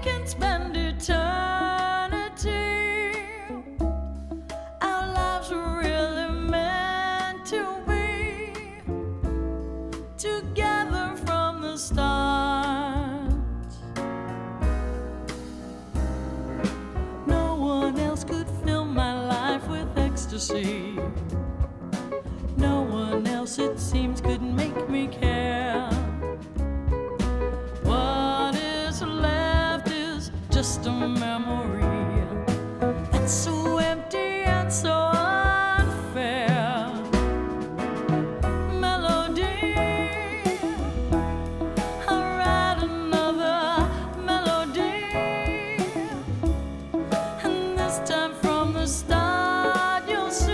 can spend eternity. Our lives were really meant to be together from the start. No one else could fill my life with ecstasy. No one else, it seems, could make me care. What is left is just a memory that's so empty and so unfair. Melody, I'll write another melody, and this time from the start you'll see.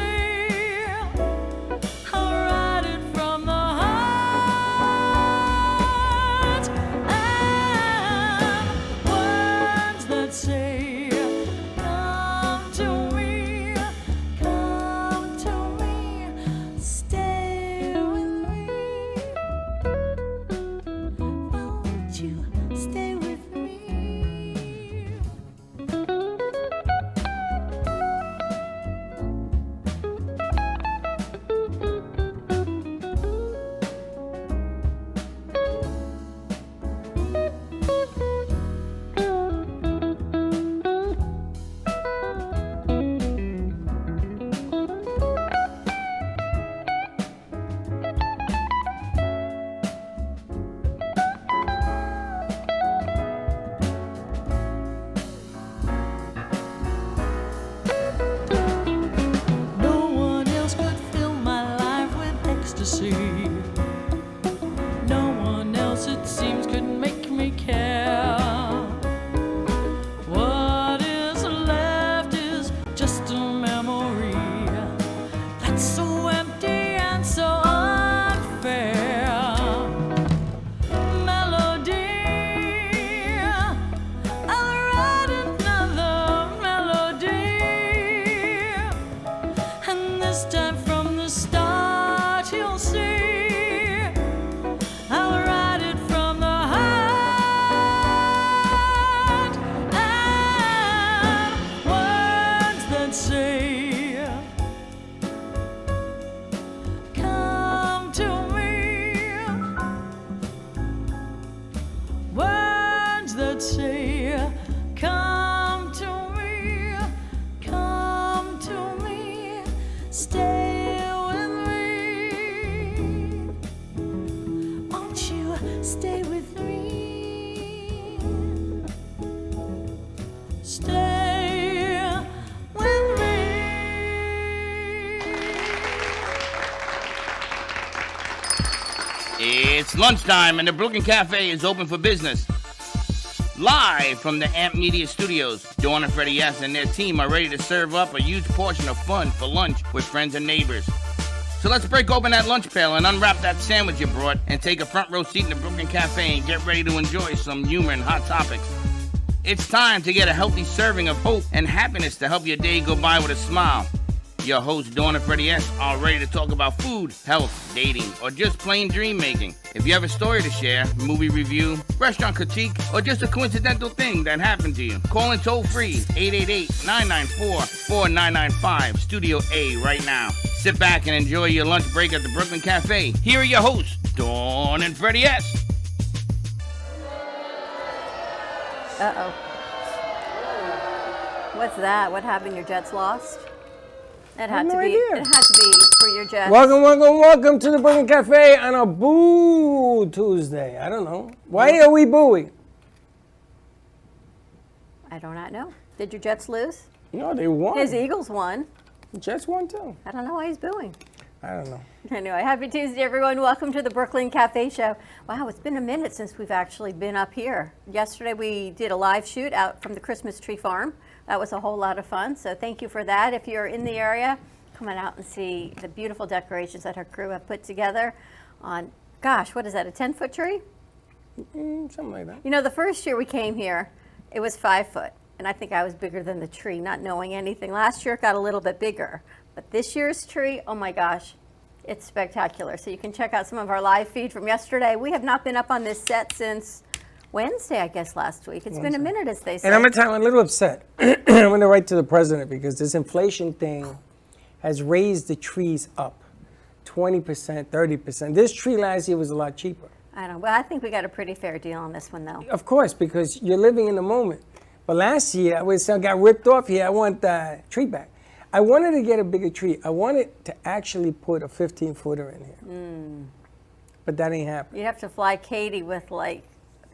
No one else, it seems, could make me care. What is left is just a memory that's so empty and so unfair. Melody, I'll write another melody, and this time from the start you'll see. I'll write it from the heart, and words that say, come to me. Words that say, come to me, come to me, stay with me. Won't you stay with me? Stay with me. It's lunchtime and the Brooklyn Cafe is open for business. Live from the Amp Media Studios, Dawn and Freddie S. and their team are ready to serve up a huge portion of fun for lunch with friends and neighbors. So let's break open that lunch pail and unwrap that sandwich you brought and take a front row seat in the Brooklyn Cafe and get ready to enjoy some humor and hot topics. It's time to get a healthy serving of hope and happiness to help your day go by with a smile. Your hosts, Dawn and Freddie S., are ready to talk about food, health, dating, or just plain dream making. If you have a story to share, movie review, restaurant critique, or just a coincidental thing that happened to you, call in toll free 888-994-4995, Studio A right now. Sit back and enjoy your lunch break at the Brooklyn Cafe. Here are your hosts, Dawn and Freddie S. Uh-oh. What's that? What happened? Your Jets lost? It had to be for your Jets. Welcome to the Brooklyn Cafe on a Boo Tuesday. I don't know. Why are we booing? I do not know. Did your Jets lose? No, they won. His Eagles won. The Jets won too. I don't know why he's booing. I don't know. Anyway, happy Tuesday, everyone. Welcome to the Brooklyn Cafe Show. Wow, it's been a minute since we've actually been up here. Yesterday we did a live shoot out from the Christmas Tree Farm. That was a whole lot of fun, so thank you for that. If you're in the area, come on out and see the beautiful decorations that our crew have put together on, gosh, what is that, a 10-foot tree? Something like that. You know, the first year we came here, it was 5 foot, and I think I was bigger than the tree, not knowing anything. Last year it got a little bit bigger, but this year's tree, oh my gosh, it's spectacular. So you can check out some of our live feed from yesterday. We have not been up on this set since Wednesday, I guess, last week. It's been a minute, as they say. And I'm going to tell you, I'm a little upset. I'm going to write to the president because this inflation thing has raised the trees up 20%, 30%. This tree last year was a lot cheaper. I don't know. Well, I think we got a pretty fair deal on this one, though. Of course, because you're living in the moment. But last year, I got ripped off here. I want the tree back. I wanted to get a bigger tree. I wanted to actually put a 15-footer in here. But that ain't happening. You'd have to fly Katie with, like,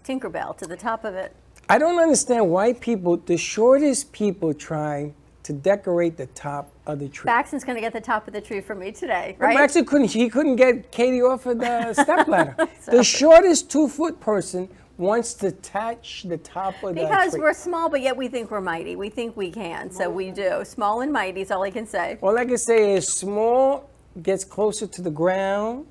Tinkerbell to the top of it. I don't understand why the shortest people try to decorate the top of the tree. Baxton's going to get the top of the tree for me today, right? Baxton couldn't get Katie off of the stepladder. The shortest 2-foot person wants to touch the top of the tree. Because we're small, but yet we think we're mighty. We think we can, so we do. Small and mighty is all I can say. All I can say is small gets closer to the ground.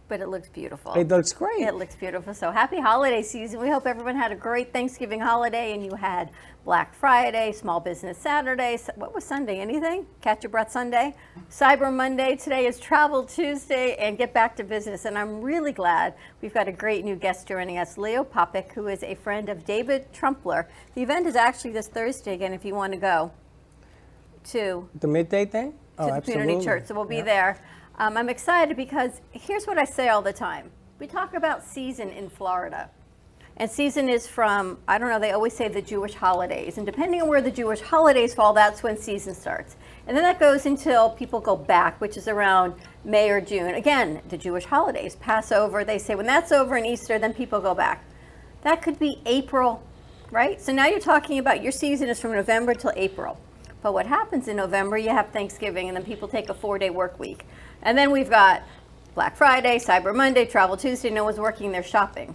But it looks beautiful. It looks great. It looks beautiful. So happy holiday season. We hope everyone had a great Thanksgiving holiday and you had Black Friday, Small Business Saturday. What was Sunday? Anything? Catch your breath Sunday? Cyber Monday. Today is Travel Tuesday and get back to business. And I'm really glad we've got a great new guest joining us, Leo Popik, who is a friend of David Trumpler. The event is actually this Thursday again if you want to go to the midday thing? To the community church. So we'll be there. I'm excited because here's what I say all the time. We talk about season in Florida. And season is from, I don't know, they always say the Jewish holidays. And depending on where the Jewish holidays fall, that's when season starts. And then that goes until people go back, which is around May or June. Again, the Jewish holidays, Passover, they say when that's over and Easter, then people go back. That could be April, right? So now you're talking about your season is from November till April. But what happens in November, you have Thanksgiving, and then people take a 4-day work week. And then we've got Black Friday, Cyber Monday, Travel Tuesday, no one's working, they're shopping.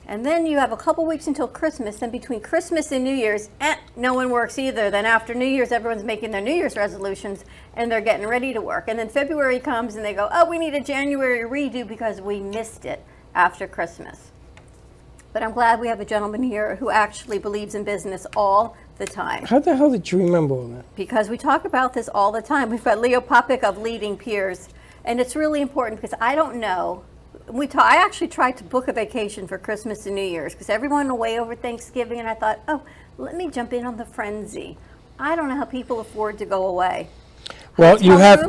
And then you have a couple weeks until Christmas. Then between Christmas and New Year's, no one works either. Then after New Year's, everyone's making their New Year's resolutions and they're getting ready to work. And then February comes and they go, oh, we need a January redo because we missed it after Christmas. But I'm glad we have a gentleman here who actually believes in business all the time. How the hell did you remember all that? Because we talk about this all the time. We've got Leo Popik of Leading Peers. And it's really important because I don't know. I actually tried to book a vacation for Christmas and New Year's because everyone away over Thanksgiving, and I thought, oh, let me jump in on the frenzy. I don't know how people afford to go away. Well, you have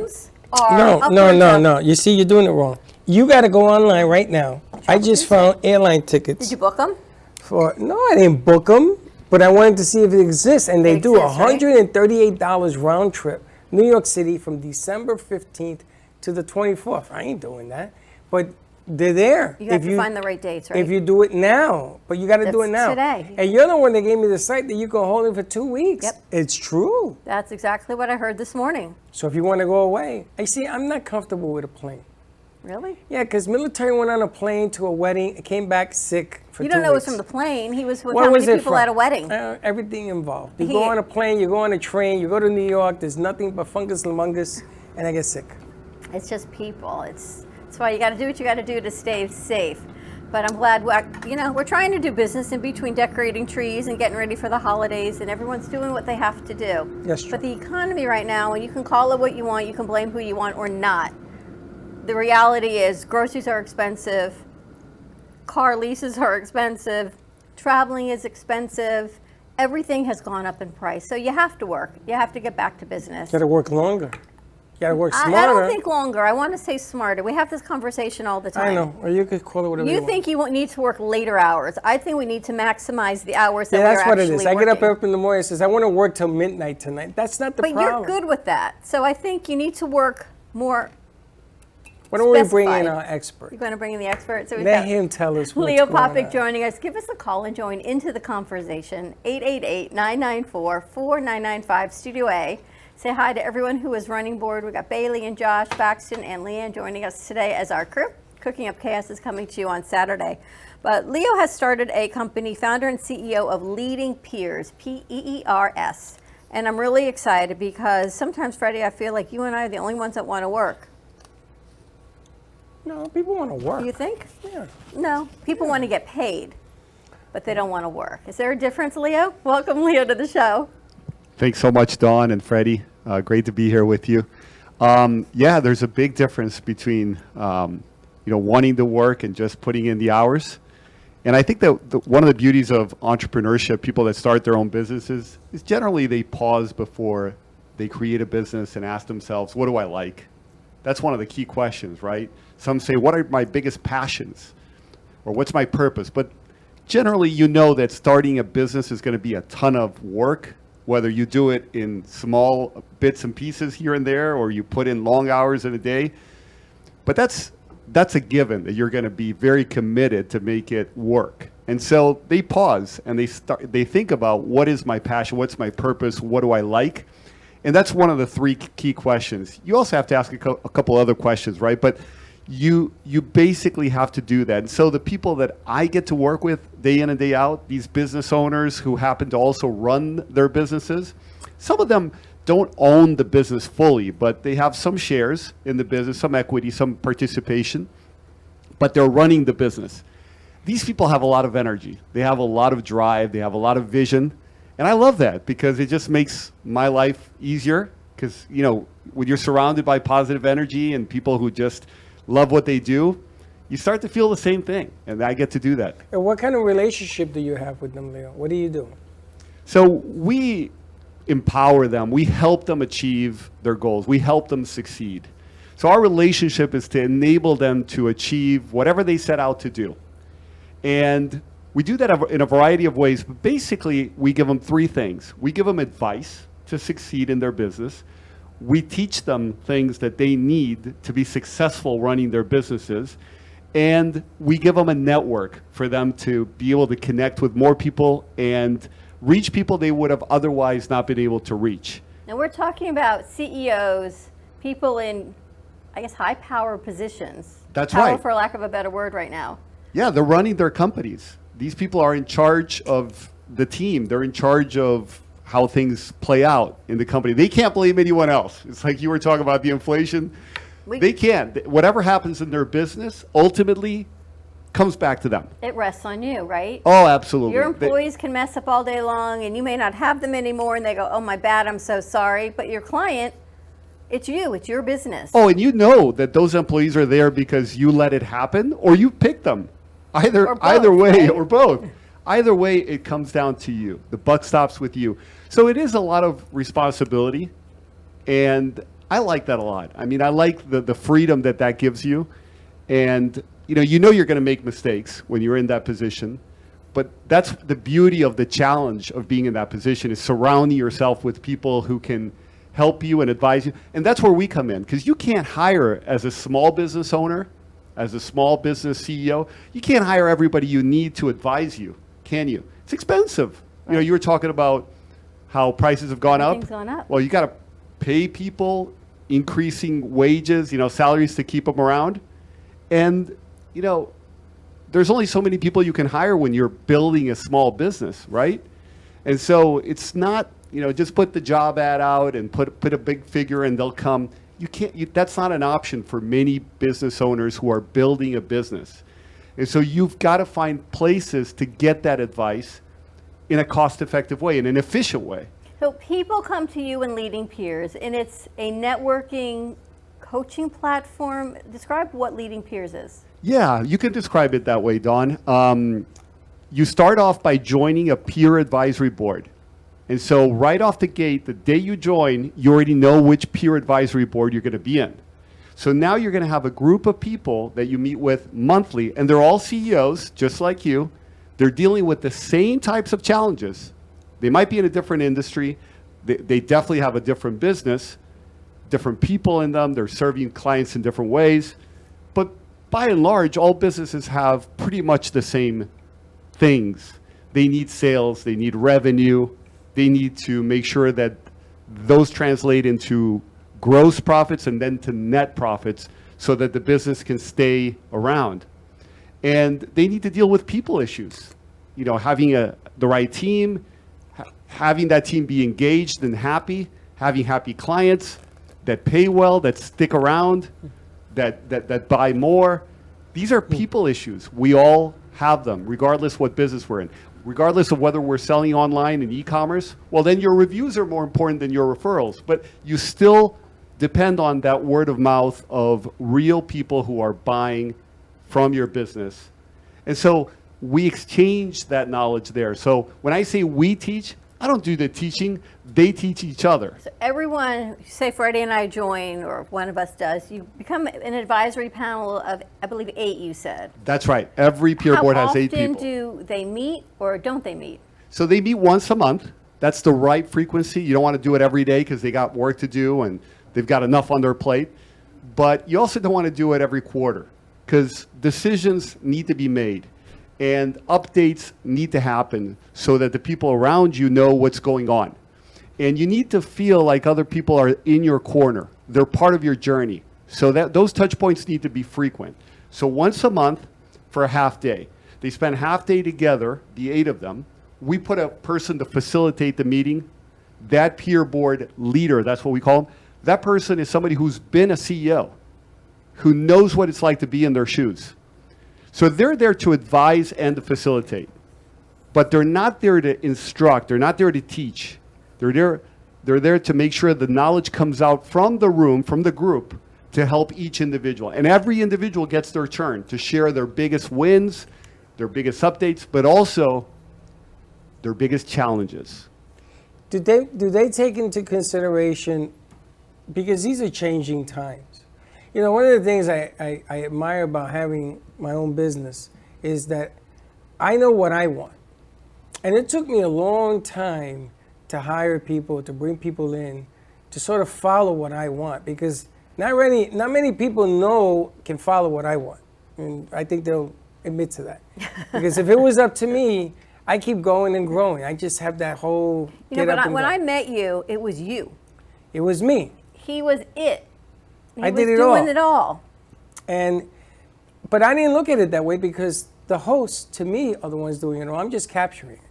no. You see, you're doing it wrong. You got to go online right now. I just found airline tickets. Did you book them? No, I didn't book them, but I wanted to see if it exists, and they do $138 round trip, New York City from December 15th to the 24th. I ain't doing that, but they're there. You have to find the right dates, right? If you do it now, but you got to do it now. Today. And you're the one that gave me the site that you can hold it for 2 weeks. Yep. It's true. That's exactly what I heard this morning. So if you want to go away, I'm not comfortable with a plane. Really? Yeah, because military went on a plane to a wedding, and came back sick for 2 weeks. You don't know it was from the plane. He was with how many people at a wedding? Everything involved. You go on a plane, you go on a train, you go to New York, there's nothing but fungus lamungus, and I get sick. It's just people. That's why you got to do what you got to do to stay safe. But I'm glad, we're trying to do business in between decorating trees and getting ready for the holidays, and everyone's doing what they have to do. That's true. But the economy right now, and you can call it what you want, you can blame who you want or not. The reality is groceries are expensive, car leases are expensive, traveling is expensive, everything has gone up in price. So you have to work. You have to get back to business. You got to work longer. You got to work smarter. I don't think longer. I want to say smarter. We have this conversation all the time. I know. Or you could call it whatever you want. You think you need to work later hours. I think we need to maximize the hours that we're that's what actually it is. I working. get up in the morning and says, I want to work till midnight tonight. That's not the problem. But you're good with that. So I think you need to work more. Why don't we bring in our expert? You're going to bring in the expert? So let him tell us what's Leo going on. Popik joining us. Give us a call and join into the conversation. 888-994-4995, Studio A. Say hi to everyone who is running board. We've got Bailey and Josh, Baxton and Leanne joining us today as our crew. Cooking Up Chaos is coming to you on Saturday. But Leo has started a company, founder and CEO of Leading Peers, P-E-E-R-S. And I'm really excited because sometimes, Freddie, I feel like you and I are the only ones that want to work. No, people want to work. You think? Yeah. No, people want to get paid, but they don't want to work. Is there a difference, Leo? Welcome, Leo, to the show. Thanks so much, Dawn and Freddie. Great to be here with you. Yeah, there's a big difference between wanting to work and just putting in the hours, And I think that one of the beauties of entrepreneurship, people that start their own businesses, is generally they pause before they create a business and ask themselves, what do I like? That's one of the key questions, right? Some say, what are my biggest passions? Or what's my purpose? But generally, you know that starting a business is going to be a ton of work, whether you do it in small bits and pieces here and there, or you put in long hours in a day. But that's a given, that you're going to be very committed to make it work. And so they pause and they think about, what is my passion? What's my purpose? What do I like? And that's one of the three key questions. You also have to ask a couple other questions, right? But you basically have to do that. And so the people that I get to work with day in and day out, these business owners who happen to also run their businesses, some of them don't own the business fully, but they have some shares in the business, some equity, some participation, but they're running the business. These people have a lot of energy. They have a lot of drive. They have a lot of vision. And I love that because it just makes my life easier, because, you know, when you're surrounded by positive energy and people who just love what they do, you start to feel the same thing. And I get to do that. And what kind of relationship do you have with them, Leo? What do you do? So we empower them. We help them achieve their goals. We help them succeed. So our relationship is to enable them to achieve whatever they set out to do. And we do that in a variety of ways, but basically we give them three things. We give them advice to succeed in their business. We teach them things that they need to be successful running their businesses. And we give them a network for them to be able to connect with more people and reach people they would have otherwise not been able to reach. Now we're talking about CEOs, people in, I guess, high power positions. That's power, right. for lack of a better word right now. Yeah, they're running their companies. These people are in charge of the team. They're in charge of how things play out in the company. They can't blame anyone else. It's like you were talking about the inflation. They can't. Whatever happens in their business ultimately comes back to them. It rests on you, right? Oh, absolutely. Your employees can mess up all day long and you may not have them anymore and they go, oh my bad, I'm so sorry. But your client, it's you, it's your business. Oh, and you know that those employees are there because you let it happen or you picked them. Either way, right? Or both. Either way, it comes down to you. The buck stops with you. So it is a lot of responsibility, and I like that a lot. I mean, I like the freedom that gives you, and you know you're going to make mistakes when you're in that position, but that's the beauty of the challenge of being in that position, is surrounding yourself with people who can help you and advise you, and that's where we come in, because you can't hire, as a small business owner, as a small business CEO, you can't hire everybody you need to advise you, can you? It's expensive. Right. You know, you were talking about how prices have gone up. Gone up. Well, you got to pay people increasing wages, salaries to keep them around. And, there's only so many people you can hire when you're building a small business, right? And so it's not, just put the job ad out and put a big figure and they'll come. You can't, that's not an option for many business owners who are building a business. And so you've got to find places to get that advice in a cost-effective way, in an efficient way. So people come to you in Leading Peers, and it's a networking coaching platform. Describe what Leading Peers is. Yeah, you can describe it that way, Dawn. You start off by joining a peer advisory board. And so right off the gate, the day you join, you already know which peer advisory board you're going to be in. So now you're going to have a group of people that you meet with monthly, and they're all CEOs, just like you. They're dealing with the same types of challenges. They might be in a different industry. They definitely have a different business, different people in them. They're serving clients in different ways. But by and large, all businesses have pretty much the same things. They need sales. They need revenue. They need to make sure that those translate into gross profits and then to net profits so that the business can stay around. And they need to deal with people issues. Having the right team, having that team be engaged and happy, having happy clients that pay well, that stick around, that buy more. These are people issues. We all have them, regardless what business we're in. Regardless of whether we're selling online and e-commerce, well, then your reviews are more important than your referrals. But you still depend on that word of mouth of real people who are buying from your business. And so we exchange that knowledge there. So when I say we teach, I don't do the teaching, they teach each other. So everyone, say Freddie and I join, or one of us does, you become an advisory panel of, I believe, 8, you said. That's right. Every peer board has 8 people. How often do they meet, or don't they meet? So they meet once a month. That's the right frequency. You don't want to do it every day because they got work to do and they've got enough on their plate. But you also don't want to do it every quarter because decisions need to be made and updates need to happen so that the people around you know what's going on. And you need to feel like other people are in your corner. They're part of your journey. So that those touch points need to be frequent. So once a month for a half day. They spend half day together, the 8 of them. We put a person to facilitate the meeting. That peer board leader, that's what we call them, that person is somebody who's been a CEO, who knows what it's like to be in their shoes. So they're there to advise and to facilitate. But they're not there to instruct. They're not there to teach. They're there to make sure the knowledge comes out from the room, from the group, to help each individual. And every individual gets their turn to share their biggest wins, their biggest updates, but also their biggest challenges. Do they take into consideration, because these are changing times. You know, one of the things I admire about having my own business is that I know what I want. And it took me a long time to hire people, to bring people in, to sort of follow what I want, because not many people can follow what I want. And I think they'll admit to that. Because if it was up to me, I keep going and growing. I just have that whole when I met you, it was you. It was me. He was it. I did it all. all. Doing it all. But I didn't look at it that way because the hosts, to me, are the ones doing it all. I'm just capturing it.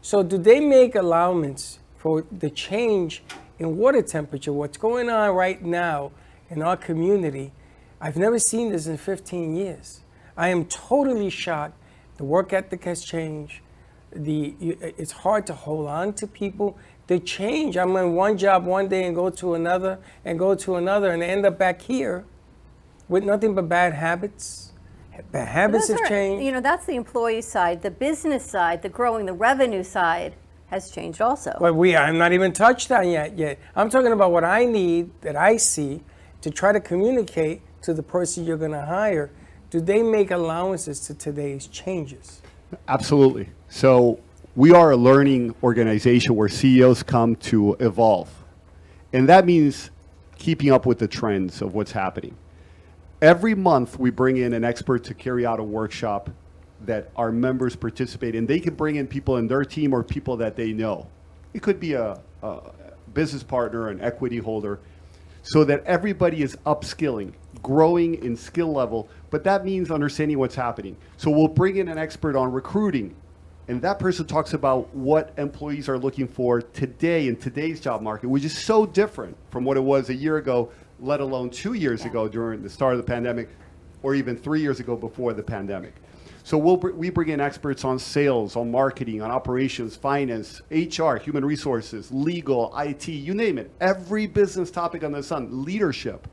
So do they make allowance for the change in water temperature, what's going on right now in our community? I've never seen this in 15 years. I am totally shocked. The work ethic has changed. It's hard to hold on to people. They change. I'm on one job one day and go to another and end up back here with nothing but bad habits. Bad habits have changed. You know, that's the employee side. The business side, the growing, the revenue side has changed also. But I'm not even touched on yet. I'm talking about what I need, that I see, to try to communicate to the person you're going to hire. Do they make allowances to today's changes? Absolutely. So we are a learning organization where CEOs come to evolve. And that means keeping up with the trends of what's happening. Every month we bring in an expert to carry out a workshop that our members participate in. They can bring in people in their team or people that they know. It could be a business partner, an equity holder, so that everybody is upskilling, growing in skill level, but that means understanding what's happening. So we'll bring in an expert on recruiting, and that person talks about what employees are looking for today in today's job market, which is so different from what it was a year ago, let alone 2 years ago during the start of the pandemic, or even 3 years ago before the pandemic. So we bring in experts on sales, on marketing, on operations, finance, HR, human resources, legal, IT, you name it. Every business topic under the sun, leadership.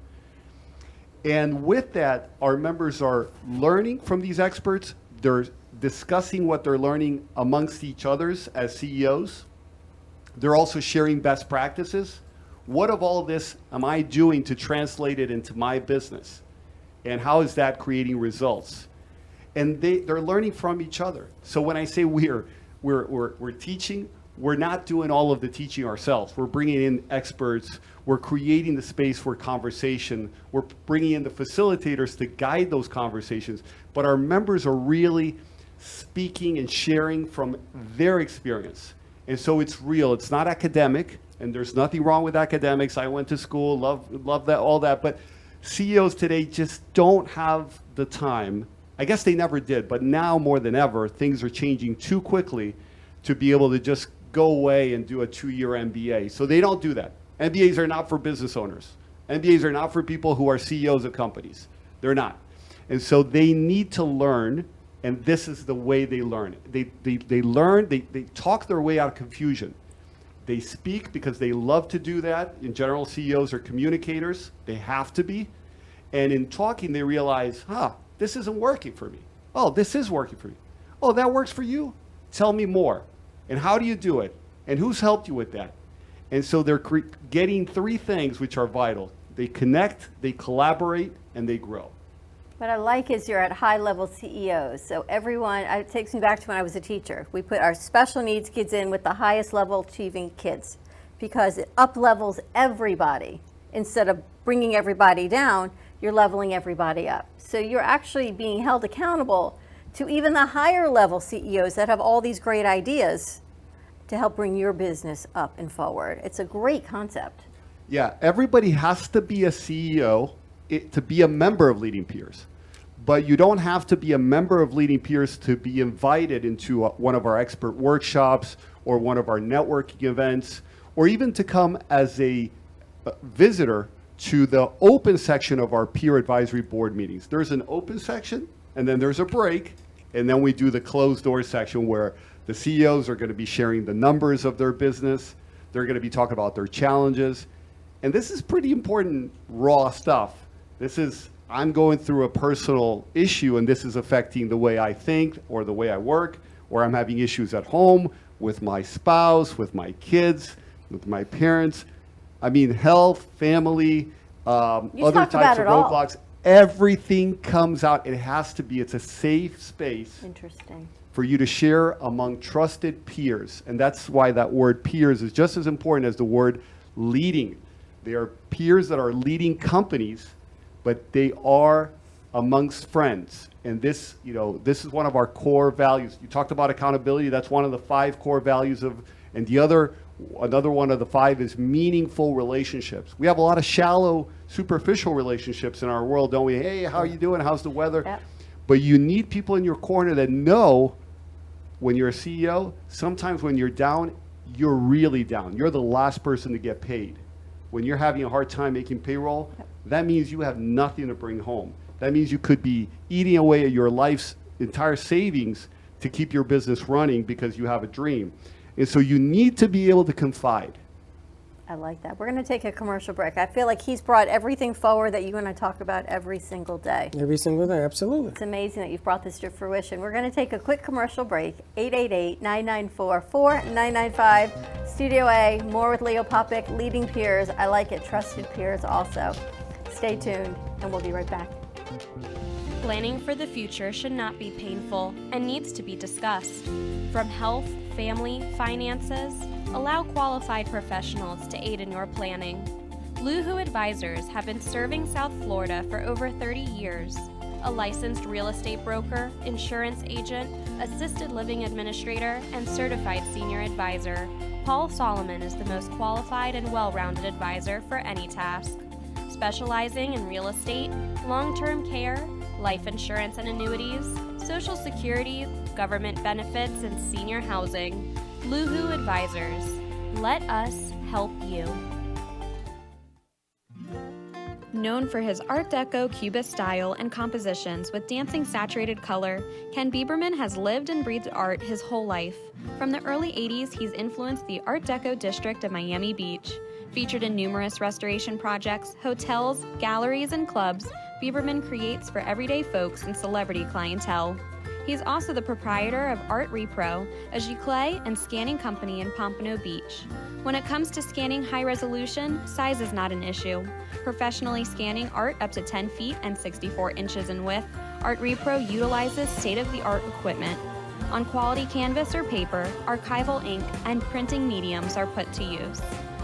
And with that, our members are learning from these experts. They're discussing what they're learning amongst each others as CEOs. They're also sharing best practices. What of all of this am I doing to translate it into my business? And how is that creating results? And they're learning from each other. So when I say we're teaching, we're not doing all of the teaching ourselves. We're bringing in experts. We're creating the space for conversation. We're bringing in the facilitators to guide those conversations. But our members are really speaking and sharing from their experience. And so it's real. It's not academic. And there's nothing wrong with academics. I went to school, love that, all that. But CEOs today just don't have the time. I guess they never did, but now more than ever, things are changing too quickly to be able to just go away and do a 2-year MBA. So they don't do that. MBAs are not for business owners. MBAs are not for people who are CEOs of companies. They're not. And so they need to learn, and this is the way they learn. They learn, they talk their way out of confusion. They speak because they love to do that. In general, CEOs are communicators. They have to be. And in talking, they realize, this isn't working for me. Oh, this is working for me. Oh, that works for you? Tell me more. And how do you do it? And who's helped you with that? And so they're getting three things which are vital. They connect, they collaborate, and they grow. What I like is you're at high-level CEOs. So everyone, it takes me back to when I was a teacher. We put our special needs kids in with the highest level achieving kids because it up-levels everybody. Instead of bringing everybody down, you're leveling everybody up. So you're actually being held accountable to even the higher level CEOs that have all these great ideas to help bring your business up and forward. It's a great concept. Yeah, everybody has to be a CEO to be a member of Leading Peers. But you don't have to be a member of Leading Peers to be invited into one of our expert workshops or one of our networking events, or even to come as a visitor to the open section of our peer advisory board meetings. There's an open section, and then there's a break, and then we do the closed door section where the CEOs are going to be sharing the numbers of their business. They're going to be talking about their challenges. And this is pretty important raw stuff. This is, I'm going through a personal issue and this is affecting the way I think or the way I work, or I'm having issues at home with my spouse, with my kids, with my parents. I mean, health, family, other types of roadblocks. Everything comes out. It has to be. It's a safe space. Interesting. For you to share among trusted peers. And that's why that word peers is just as important as the word leading. They are peers that are leading companies, but they are amongst friends. And this, this is one of our core values. You talked about accountability. That's one of the 5 core values and another one of the 5 is meaningful relationships. We have a lot of shallow, superficial relationships in our world, don't we? Hey, how are you doing? How's the weather? Yep. But you need people in your corner that know when you're a CEO, sometimes when you're down, you're really down. You're the last person to get paid. When you're having a hard time making payroll, that means you have nothing to bring home. That means you could be eating away at your life's entire savings to keep your business running because you have a dream. And so you need to be able to confide. I like that. We're going to take a commercial break. I feel like he's brought everything forward that you and I talk about every single day. Every single day, absolutely. It's amazing that you've brought this to fruition. We're going to take a quick commercial break. 888-994-4995. Studio A, more with Leo Popick, Leading Peers. I like it. Trusted peers also. Stay tuned, and we'll be right back. Planning for the future should not be painful and needs to be discussed. From health, family, finances, allow qualified professionals to aid in your planning. Luhu Advisors have been serving South Florida for over 30 years. A licensed real estate broker, insurance agent, assisted living administrator, and certified senior advisor, Paul Solomon is the most qualified and well-rounded advisor for any task. Specializing in real estate, long-term care, life insurance and annuities, Social Security, government benefits, and senior housing. Luhu Advisors. Let us help you. Known for his Art Deco Cubist style and compositions with dancing saturated color, Ken Bieberman has lived and breathed art his whole life. From the early 80s, he's influenced the Art Deco district of Miami Beach. Featured in numerous restoration projects, hotels, galleries, and clubs, Bieberman creates for everyday folks and celebrity clientele. He's also the proprietor of Art Repro, a giclée and scanning company in Pompano Beach. When it comes to scanning high resolution, size is not an issue. Professionally scanning art up to 10 feet and 64 inches in width, Art Repro utilizes state-of-the-art equipment. On quality canvas or paper, archival ink and printing mediums are put to use.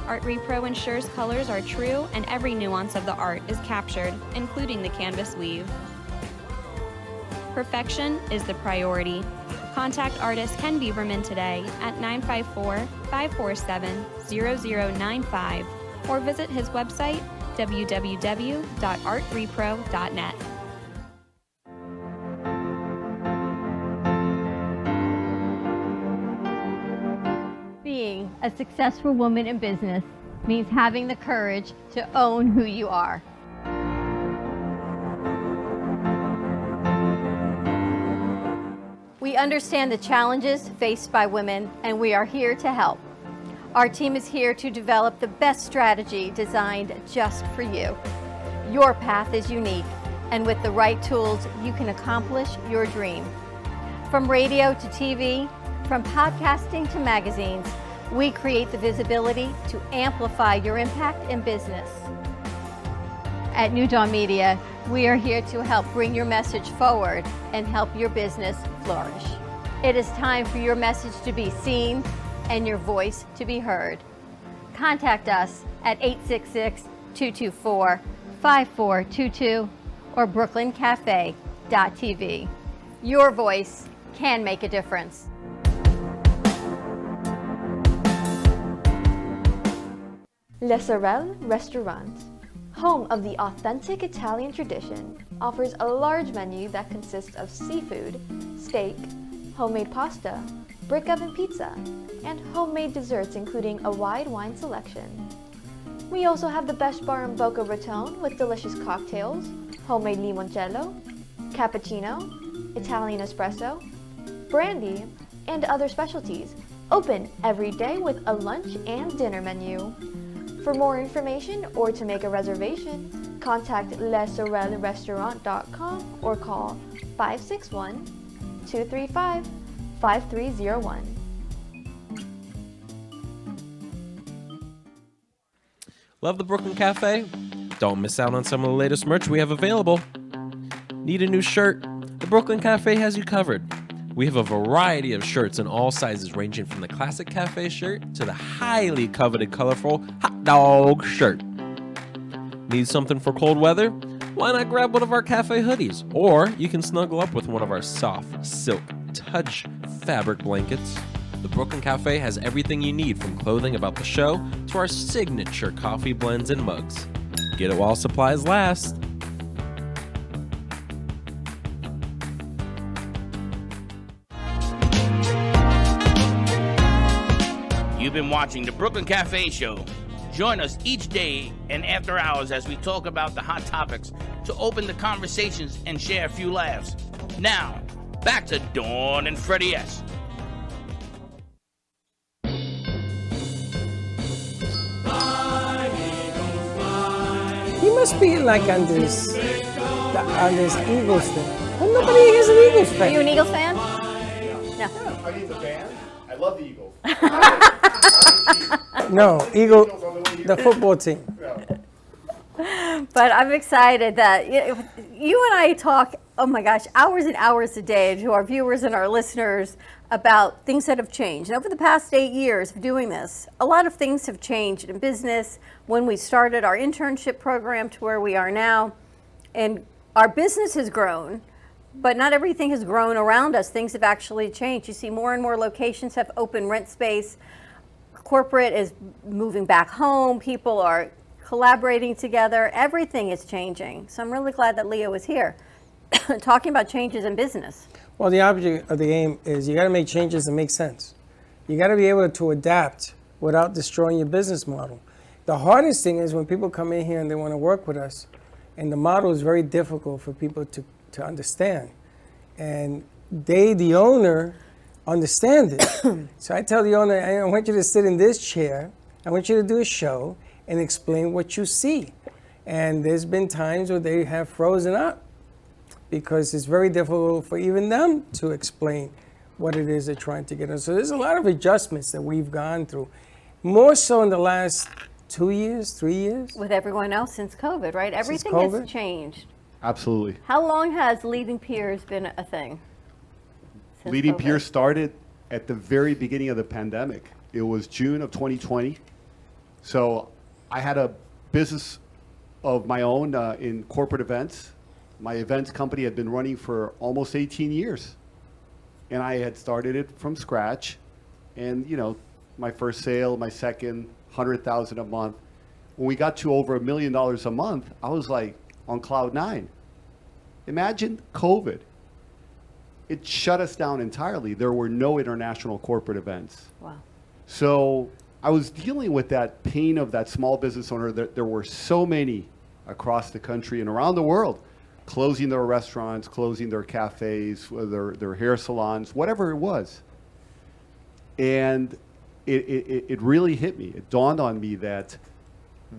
Art Repro ensures colors are true and every nuance of the art is captured, including the canvas weave. Perfection is the priority. Contact artist Ken Bieberman today at 954-547-0095 or visit his website www.artrepro.net. Being a successful woman in business means having the courage to own who you are. We understand the challenges faced by women, and we are here to help. Our team is here to develop the best strategy designed just for you. Your path is unique, and with the right tools, you can accomplish your dream. From radio to TV, from podcasting to magazines, we create the visibility to amplify your impact in business. At New Dawn Media, we are here to help bring your message forward and help your business flourish. It is time for your message to be seen and your voice to be heard. Contact us at 866-224-5422 or brooklyncafe.tv. Your voice can make a difference. Le Sorel Restaurant, home of the authentic Italian tradition, offers a large menu that consists of seafood, steak, homemade pasta, brick oven pizza, and homemade desserts including a wide wine selection. We also have the best bar in Boca Raton with delicious cocktails, homemade limoncello, cappuccino, Italian espresso, brandy, and other specialties. Open every day with a lunch and dinner menu. For more information or to make a reservation, contact lesorelrestaurant.com or call 561-235-5301. Love the Brooklyn Cafe? Don't miss out on some of the latest merch we have available. Need a new shirt? The Brooklyn Cafe has you covered. We have a variety of shirts in all sizes, ranging from the classic cafe shirt to the highly coveted colorful hot dog shirt. Need something for cold weather? Why not grab one of our cafe hoodies? Or you can snuggle up with one of our soft silk touch fabric blankets. The Brooklyn Cafe has everything you need, from clothing about the show to our signature coffee blends and mugs. Get it while supplies last. You've been watching the Brooklyn Cafe Show. Join us each day and after hours as we talk about the hot topics to open the conversations and share a few laughs. Now, back to Dawn and Freddie S. He must be like on this Eagles thing. Well, nobody here is an Eagles Are fan. you an Eagles fan? No. I mean, the band. I love the Eagles. No, the football team. But I'm excited that you and I talk, oh my gosh, hours and hours a day to our viewers and our listeners about things that have changed. And over the past 8 years of doing this, a lot of things have changed in business. When we started our internship program to where we are now, and our business has grown, but not everything has grown around us. Things have actually changed. You see more and more locations have open rent space. Corporate is moving back home. People are collaborating together. Everything is changing. So I'm really glad that Leo is here talking about changes in business. Well, the object of the game is you got to make changes that make sense. You got to be able to adapt without destroying your business model. The hardest thing is when people come in here and they want to work with us, and the model is very difficult for people to understand. And they, the owner, understand it. So I tell the owner, I want you to sit in this chair. I want you to do a show and explain what you see. And there's been times where they have frozen up because it's very difficult for even them to explain what it is they're trying to get on. So there's a lot of adjustments that we've gone through, more so in the last 2 years, 3 years. With everyone else since COVID, right? Everything has changed. Absolutely. How long has Leading Peers been a thing? Since Leading COVID? Peers started at the very beginning of the pandemic. It was June of 2020. So I had a business of my own in corporate events. My events company had been running for almost 18 years. And I had started it from scratch. And, you know, my first sale, my second, 100,000 a month. When we got to over $1 million a month, I was like on cloud nine. Imagine COVID. It shut us down entirely. There were no international corporate events. Wow. So I was dealing with that pain of that small business owner. There were so many across the country and around the world closing their restaurants, closing their cafes, their hair salons, whatever it was. And it really hit me. It dawned on me that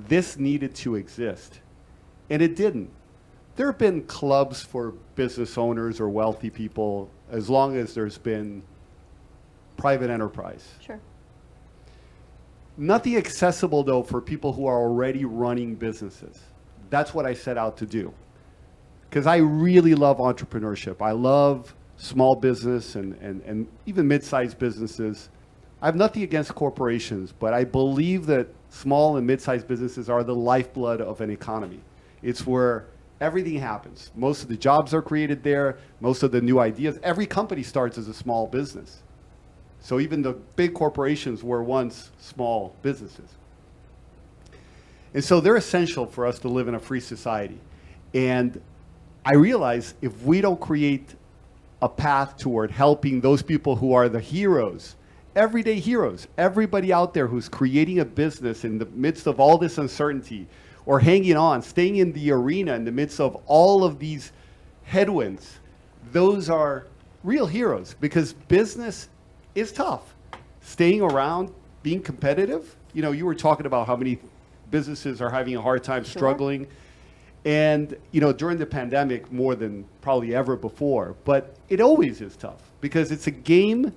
this needed to exist. And it didn't. There have been clubs for business owners or wealthy people as long as there's been private enterprise. Sure. Nothing accessible, though, for people who are already running businesses. That's what I set out to do. Because I really love entrepreneurship. I love small business and even mid-sized businesses. I have nothing against corporations, but I believe that small and mid-sized businesses are the lifeblood of an economy. It's where everything happens. Most of the jobs are created there, most of the new ideas. Every company starts as a small business. So even the big corporations were once small businesses. And so they're essential for us to live in a free society. And I realize if we don't create a path toward helping those people who are the heroes, everyday heroes, everybody out there who's creating a business in the midst of all this uncertainty, or hanging on, staying in the arena in the midst of all of these headwinds, those are real heroes, because business is tough. Staying around, being competitive. You know, you were talking about how many businesses are having a hard time struggling. And, you know, during the pandemic, more than probably ever before. But it always is tough because it's a game.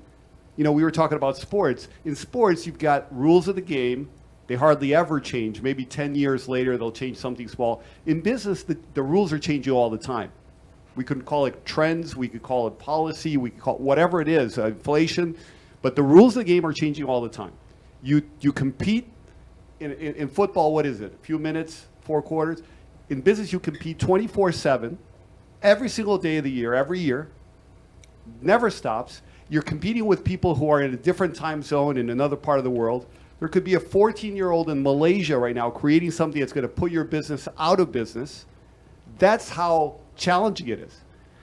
You know, we were talking about sports. In sports, you've got rules of the game. They hardly ever change. Maybe 10 years later, they'll change something small. In business, the rules are changing all the time. We could call it trends. We could call it policy. We could call it whatever it is, inflation. But the rules of the game are changing all the time. You compete in football. What is it? A few minutes, 4 quarters. In business, you compete 24/7, every single day of the year, every year. Never stops. You're competing with people who are in a different time zone in another part of the world. There could be a 14-year-old in Malaysia right now creating something that's going to put your business out of business. That's how challenging it is.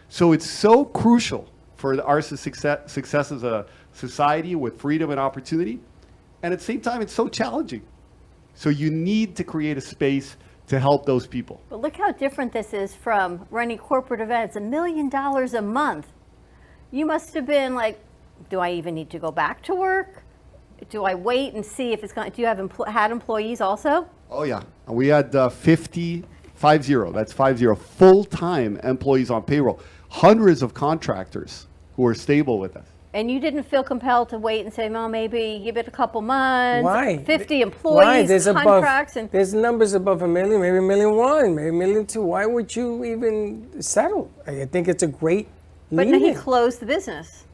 So it's so crucial for our success as a society with freedom and opportunity. And at the same time, it's so challenging. So you need to create a space to help those people. But look how different this is from running corporate events, $1 million a month. You must have been like, do I even need to go back to work? Do I wait and see if it's going? Do you have had employees also? Oh yeah, we had 50 full-time employees on payroll, hundreds of contractors who are stable with us. And you didn't feel compelled to wait and say, well, maybe give it a couple months. Why? 50 employees, Why? There's contracts. There's numbers above $1 million, maybe $1.1 million, maybe $1.2 million. Why would you even settle? I think it's a great But lead-in. now he closed the business.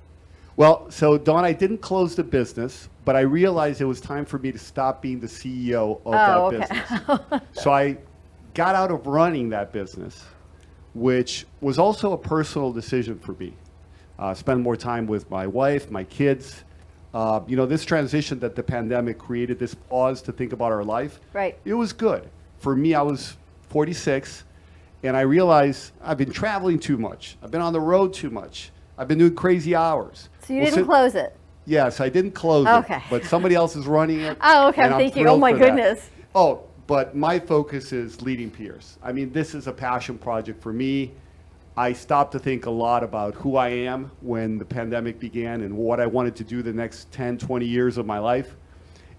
Well, so Dawn, I didn't close the business, but I realized it was time for me to stop being the CEO of that business. So I got out of running that business, which was also a personal decision for me. Spend more time with my wife, my kids. You know, this transition that the pandemic created, this pause to think about our life. Right. It was good. For me, I was 46, and I realized I've been traveling too much. I've been on the road too much. I've been doing crazy hours. So you didn't close it? Yes, I didn't close Okay. it, but somebody else is running it. Oh, okay. and I'm thinking, oh thrilled my for that. goodness. Oh, but my focus is leading peers. I mean, this is a passion project for me. I stopped to think a lot about who I am when the pandemic began and what I wanted to do the next 10, 20 years of my life.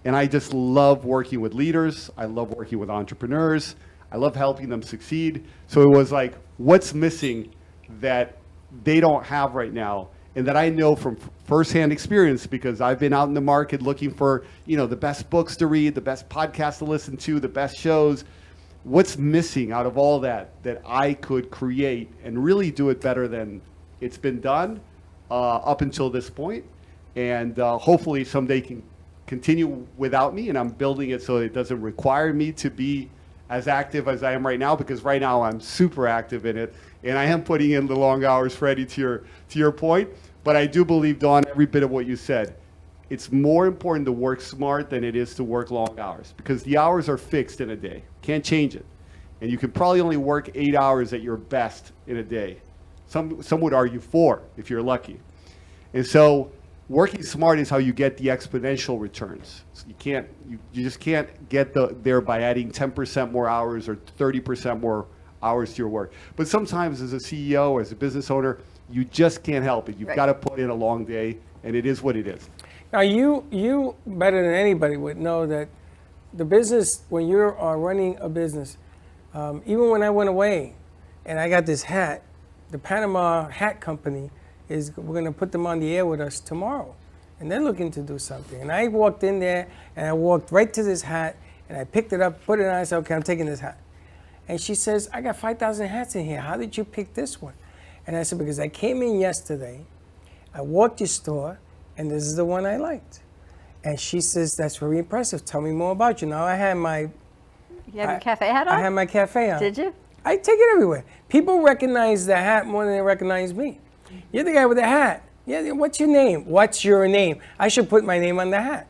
And I just love working with leaders. I love working with entrepreneurs. I love helping them succeed. So it was like, what's missing that they don't have right now? And that I know from firsthand experience, because I've been out in the market looking for, you know, the best books to read, the best podcasts to listen to, the best shows. What's missing out of all that I could create and really do it better than it's been done up until this point, and hopefully someday can continue without me, and I'm building it so it doesn't require me to be as active as I am right now, because right now I'm super active in it, and I am putting in the long hours, Freddie, to your point. But I do believe, Dawn, every bit of what you said. It's more important to work smart than it is to work long hours, because the hours are fixed in a day. Can't change it. And you can probably only work 8 hours at your best in a day. Some would argue 4 if you're lucky. And so working smart is how you get the exponential returns. So you just can't get there by adding 10% more hours or 30% more hours to your work. But sometimes as a CEO, as a business owner, you just can't help it. You've got to put in a long day, and it is what it is. Now, you better than anybody would know that the business, when you're running a business, even when I went away and I got this hat, the Panama Hat Company is we're going to put them on the air with us tomorrow. And they're looking to do something. And I walked in there, and I walked right to this hat, and I picked it up, put it on, and I said, okay, I'm taking this hat. And she says, I got 5,000 hats in here. How did you pick this one? And I said, because I came in yesterday, I walked your store, and this is the one I liked. And she says, that's very impressive. Tell me more about you. Now I had my... You have your cafe hat on? I had my cafe on. Did you? I take it everywhere. People recognize the hat more than they recognize me. You're the guy with the hat. Yeah, what's your name? What's your name? I should put my name on the hat.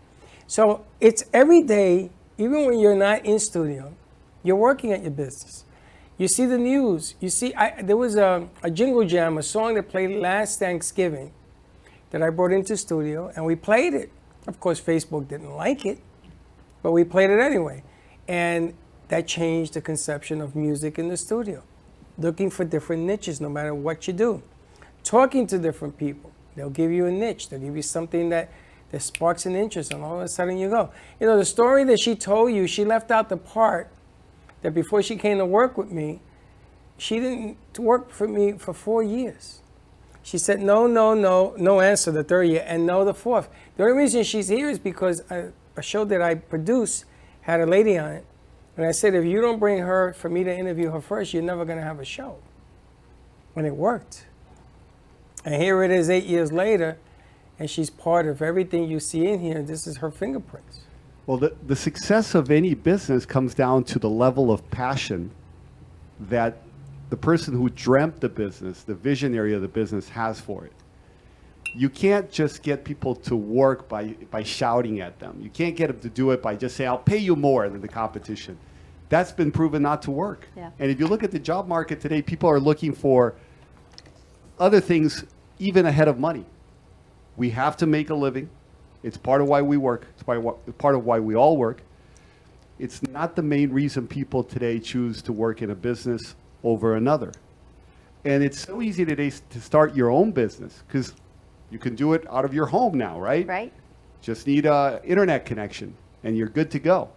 So it's every day, even when you're not in studio, you're working at your business. You see the news. You see, there was a jingle jam, a song that played last Thanksgiving that I brought into studio, and we played it. Of course, Facebook didn't like it, but we played it anyway. And that changed the conception of music in the studio. Looking for different niches no matter what you do. Talking to different people. They'll give you a niche. They'll give you something that sparks an interest, and all of a sudden you go. You know, the story that she told you, she left out the part that before she came to work with me, she didn't work for me for 4 years. She said no answer the third year, and no the fourth. The only reason she's here is because a show that I produced had a lady on it. And I said, if you don't bring her for me to interview her first, you're never going to have a show. And it worked. And here it is 8 years later, and she's part of everything you see in here. This is her fingerprints. Well, the success of any business comes down to the level of passion that the person who dreamt the business, the visionary of the business, has for it. You can't just get people to work by shouting at them. You can't get them to do it by just saying, I'll pay you more than the competition. That's been proven not to work. Yeah. And if you look at the job market today, people are looking for other things even ahead of money. We have to make a living. It's part of why we work. It's part of why we all work. It's not the main reason people today choose to work in a business over another. And it's so easy today to start your own business because you can do it out of your home now, right? Right. Just need an internet connection and you're good to go.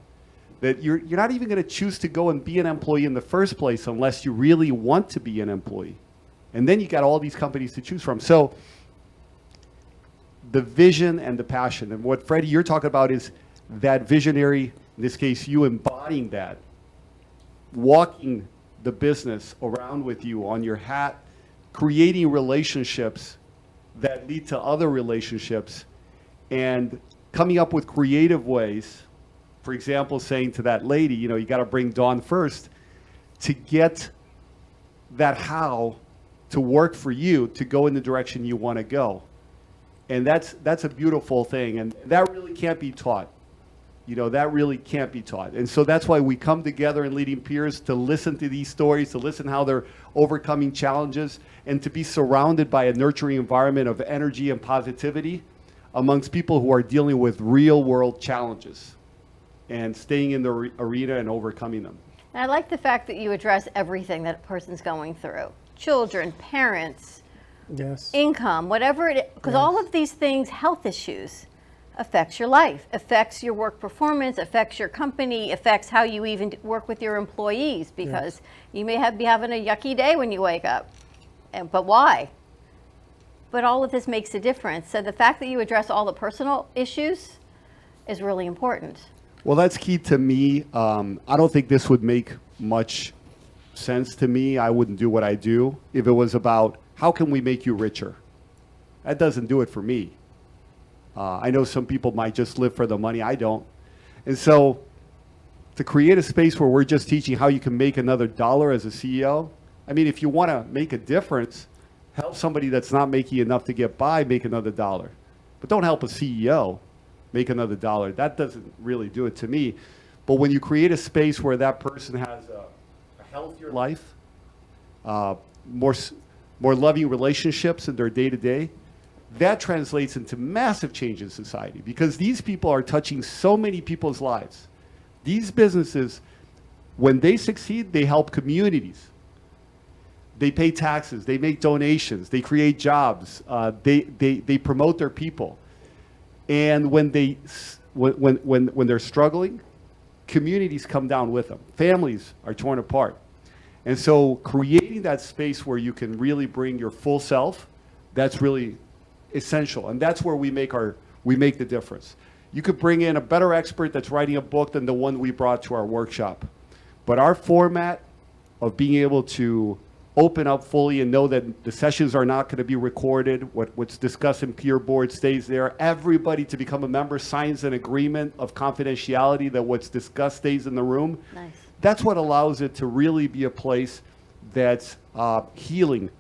That you're not even going to choose to go and be an employee in the first place unless you really want to be an employee. And then you got all these companies to choose from. So the vision and the passion, and what Freddie, you're talking about is that visionary, in this case, you embodying that, walking the business around with you on your hat, creating relationships that lead to other relationships, and coming up with creative ways. For example, saying to that lady, you know, you got to bring Dawn first to get that how to work for you to go in the direction you want to go. And that's a beautiful thing. And that really can't be taught. You know, that really can't be taught. And so that's why we come together in Leading Peers to listen to these stories, to listen how they're overcoming challenges, and to be surrounded by a nurturing environment of energy and positivity amongst people who are dealing with real world challenges and staying in the arena and overcoming them. And I like the fact that you address everything that a person's going through. Children, parents, Yes. income, whatever it is, because all of these things, health issues, affects your life, affects your work performance, affects your company, affects how you even work with your employees, because you may be having a yucky day when you wake up. But why? But all of this makes a difference. So the fact that you address all the personal issues is really important. Well, that's key to me. I don't think this would make much sense to me. I wouldn't do what I do if it was about how can we make you richer. That doesn't do it for me. I know some people might just live for the money. I don't. And so to create a space where we're just teaching how you can make another dollar as a CEO, I mean, if you want to make a difference, help somebody that's not making enough to get by make another dollar. But don't help a CEO make another dollar. That doesn't really do it to me. But when you create a space where that person has a healthier life, more loving relationships in their day-to-day, that translates into massive change in society because these people are touching so many people's lives. These businesses, when they succeed, they help communities. They pay taxes, they make donations, they create jobs, they promote their people. And when they're struggling, communities come down with them. Families are torn apart. And so creating that space where you can really bring your full self, That's really essential, and that's where we make the difference. You could bring in a better expert that's writing a book than the one we brought to our workshop, but our format of being able to open up fully and know that the sessions are not going to be recorded, what's discussed in peer board stays there, everybody to become a member signs an agreement of confidentiality that what's discussed stays in the room. Nice. That's what allows it to really be a place that's healing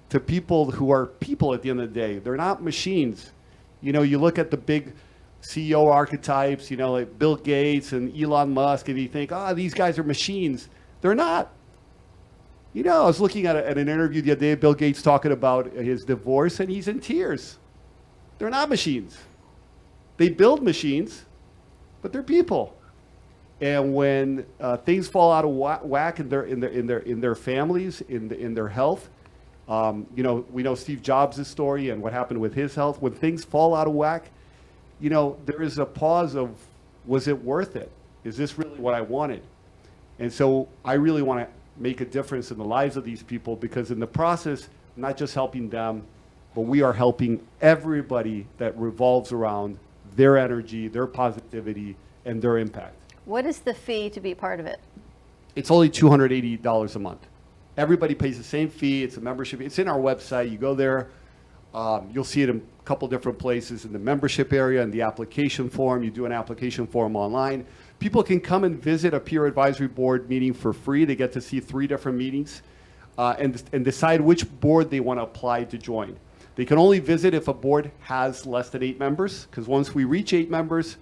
to people who are people at the end of the day. They're not machines. You know, you look at the big CEO archetypes, you know, like Bill Gates and Elon Musk, and you think, these guys are machines. They're not. You know, I was looking at an interview the other day, Bill Gates talking about his divorce, and he's in tears. They're not machines. They build machines, but they're people. And when things fall out of whack in their families, in their health, you know, we know Steve Jobs' story and what happened with his health. When things fall out of whack, you know, there is a pause of, was it worth it? Is this really what I wanted? And so I really want to make a difference in the lives of these people, because in the process, not just helping them, but we are helping everybody that revolves around their energy, their positivity, and their impact. What is the fee to be part of it? It's only $280 a month. Everybody pays the same fee. It's a membership. It's in our website. You go there. You'll see it in a couple different places, in the membership area and the application form. You do an application form online. People can come and visit a peer advisory board meeting for free. They get to see 3 different meetings and decide which board they want to apply to join. They can only visit if a board has less than 8 members, because once we reach 8 members,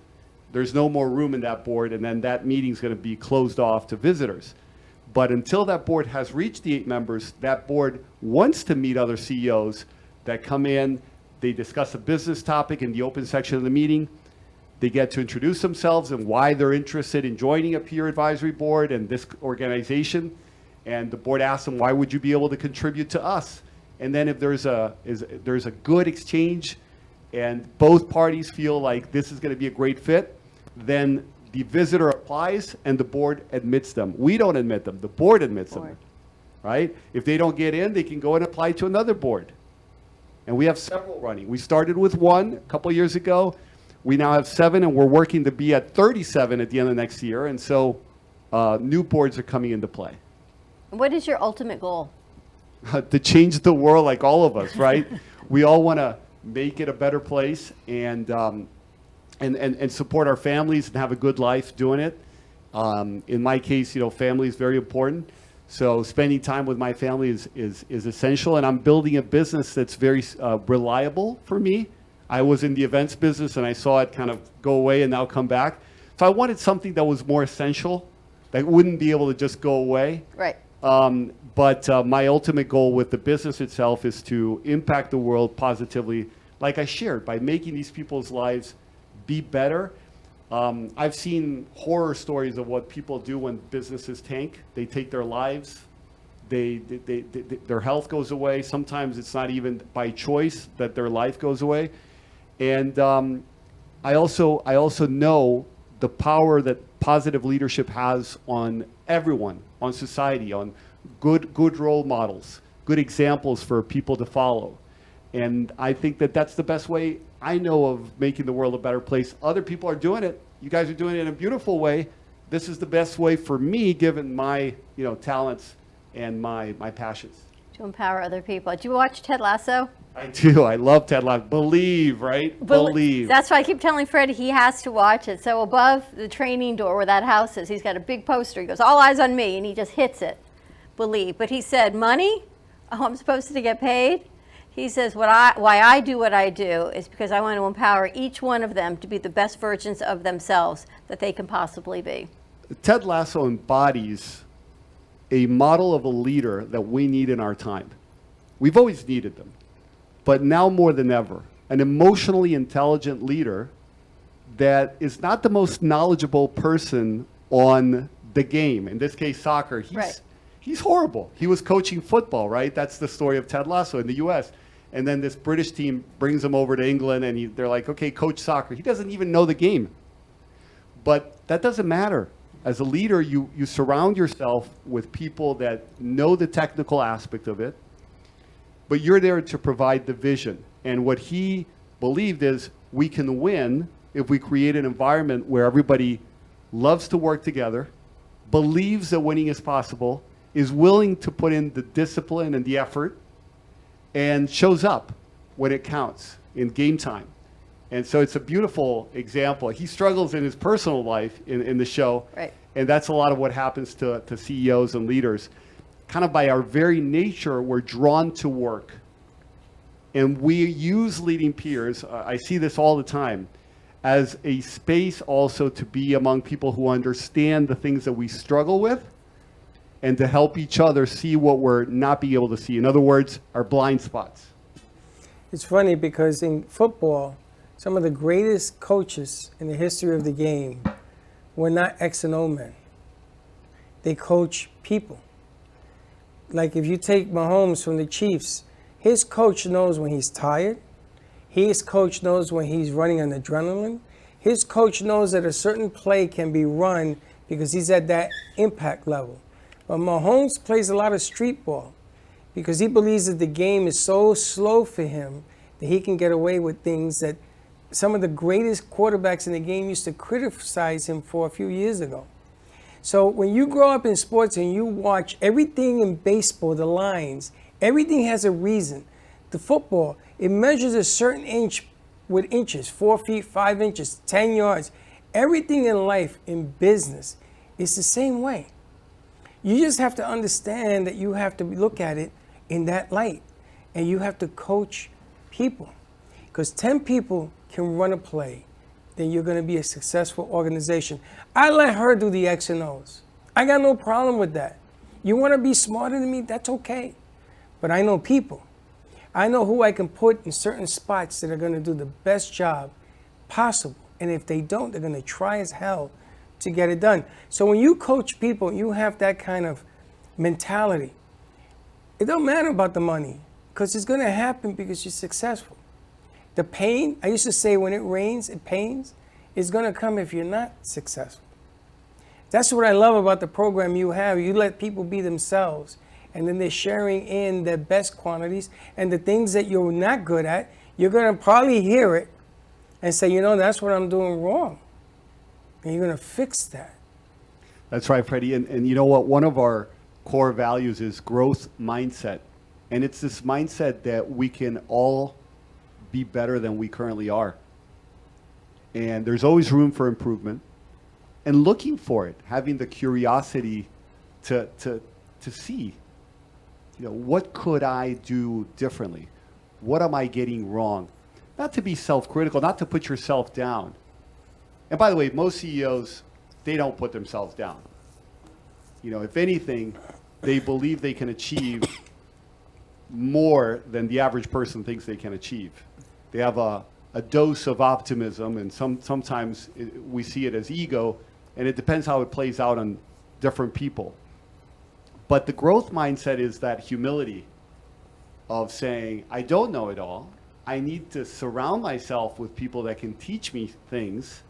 there's no more room in that board, and then that meeting is going to be closed off to visitors. But until that board has reached the 8 members, that board wants to meet other CEOs that come in. They discuss a business topic in the open section of the meeting. They get to introduce themselves and why they're interested in joining a peer advisory board and this organization. And the board asks them, why would you be able to contribute to us? And then if there's a good exchange and both parties feel like this is going to be a great fit, then the visitor applies and the board admits them. We don't admit them. The board admits them, right? If they don't get in, they can go and apply to another board. And we have several running. We started with 1 a couple years ago. We now have 7, and we're working to be at 37 at the end of next year. And so new boards are coming into play. What is your ultimate goal? To change the world, like all of us, right? We all want to make it a better place and support our families and have a good life doing it. In my case, you know, family is very important. So spending time with my family is essential. And I'm building a business that's very reliable for me. I was in the events business and I saw it kind of go away and now come back. So I wanted something that was more essential, that wouldn't be able to just go away. Right. But my ultimate goal with the business itself is to impact the world positively, like I shared, by making these people's lives be better. I've seen horror stories of what people do when businesses tank. They take their lives. Their health goes away. Sometimes it's not even by choice that their life goes away. And I also know the power that positive leadership has on everyone, on society, on good role models, good examples for people to follow. And I think that that's the best way I know of making the world a better place. Other people are doing it. You guys are doing it in a beautiful way. This is the best way for me, given my talents and my passions. To empower other people. Do you watch Ted Lasso? I do. I love Ted Lasso. Believe, right? Believe. That's why I keep telling Fred he has to watch it. So above the training door where that house is, he's got a big poster. He goes, all eyes on me, and he just hits it. Believe. But he said, money? Oh, I'm supposed to get paid? He says, why I do what I do is because I want to empower each one of them to be the best versions of themselves that they can possibly be. Ted Lasso embodies a model of a leader that we need in our time. We've always needed them, but now more than ever, an emotionally intelligent leader that is not the most knowledgeable person on the game, in this case soccer. He's horrible. He was coaching football, right? That's the story of Ted Lasso in the US. And then this British team brings him over to England and they're like, okay, coach soccer. He doesn't even know the game. But that doesn't matter. As a leader, you surround yourself with people that know the technical aspect of it. but you're there to provide the vision. And what he believed is we can win if we create an environment where everybody loves to work together, believes that winning is possible, is willing to put in the discipline and the effort, and shows up when it counts in game time. And so it's a beautiful example. He struggles in his personal life in the show. Right. And that's a lot of what happens to CEOs and leaders. Kind of by our very nature, we're drawn to work. And we use leading peers, I see this all the time, as a space also to be among people who understand the things that we struggle with and to help each other see what we're not being able to see. In other words, our blind spots. It's funny because in football, some of the greatest coaches in the history of the game were not X and O men. They coach people. Like if you take Mahomes from the Chiefs, his coach knows when he's tired. His coach knows when he's running on adrenaline. His coach knows that a certain play can be run because he's at that impact level. But Mahomes plays a lot of street ball because he believes that the game is so slow for him that he can get away with things that some of the greatest quarterbacks in the game used to criticize him for a few years ago. So when you grow up in sports and you watch everything in baseball, the lines, everything has a reason. The football, it measures a certain inch with inches, 4 feet, 5 inches, 10 yards. Everything in life, in business, is the same way. You just have to understand that you have to look at it in that light. And you have to coach people. Because 10 people can run a play, then you're going to be a successful organization. I let her do the X and O's. I got no problem with that. You want to be smarter than me? That's okay. But I know people. I know who I can put in certain spots that are going to do the best job possible. And if they don't, they're going to try as hell to get it done. So when you coach people, you have that kind of mentality. It don't matter about the money because it's going to happen because you're successful. The pain, I used to say when it rains, it pains, is going to come if you're not successful. That's what I love about the program you have. You let people be themselves, and then they're sharing in their best quantities, and the things that you're not good at, you're going to probably hear it and say, you know, that's what I'm doing wrong. And you're going to fix that. That's right, Freddie. And you know what? One of our core values is growth mindset. And it's this mindset that we can all be better than we currently are. And there's always room for improvement. And looking for it, having the curiosity to see, you know, what could I do differently? What am I getting wrong? Not to be self-critical, not to put yourself down. And by the way, most CEOs, they don't put themselves down. You know, if anything, they believe they can achieve more than the average person thinks they can achieve. They have a dose of optimism, and sometimes we see it as ego, and it depends how it plays out on different people. But the growth mindset is that humility of saying, I don't know it all. I need to surround myself with people that can teach me things,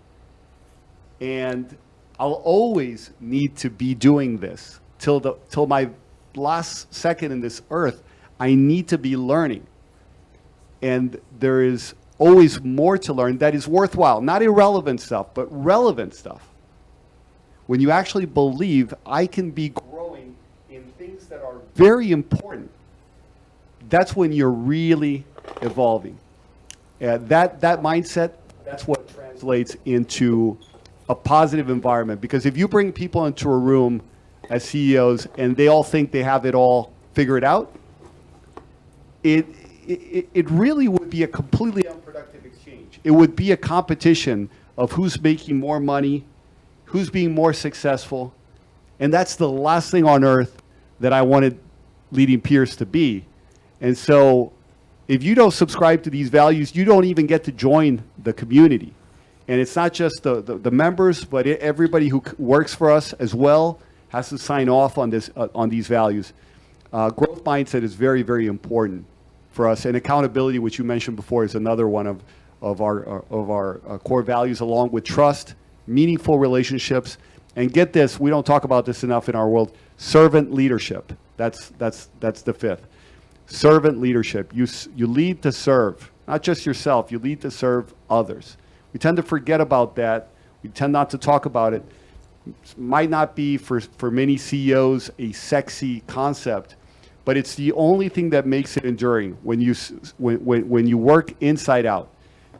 and I'll always need to be doing this till my last second in this earth. I need to be learning. And there is always more to learn that is worthwhile. Not irrelevant stuff, but relevant stuff. When you actually believe I can be growing in things that are very important, that's when you're really evolving. That mindset, that's what translates into a positive environment. Because if you bring people into a room as CEOs and they all think they have it all figured out, it really would be a completely unproductive exchange. It would be a competition of who's making more money, who's being more successful. And that's the last thing on earth that I wanted leading peers to be. And so if you don't subscribe to these values, you don't even get to join the community. And it's not just the members, but everybody who works for us as well has to sign off on this on these values. Growth mindset is very, very important for us, and accountability, which you mentioned before, is another one of our core values, along with trust, meaningful relationships, and get this, we don't talk about this enough in our world, servant leadership. That's the fifth. servant leadership. You lead to serve, not just yourself. You lead to serve others. We tend to forget about that. We tend not to talk about it. Might not be for many CEOs a sexy concept, but it's the only thing that makes it enduring when you work inside out.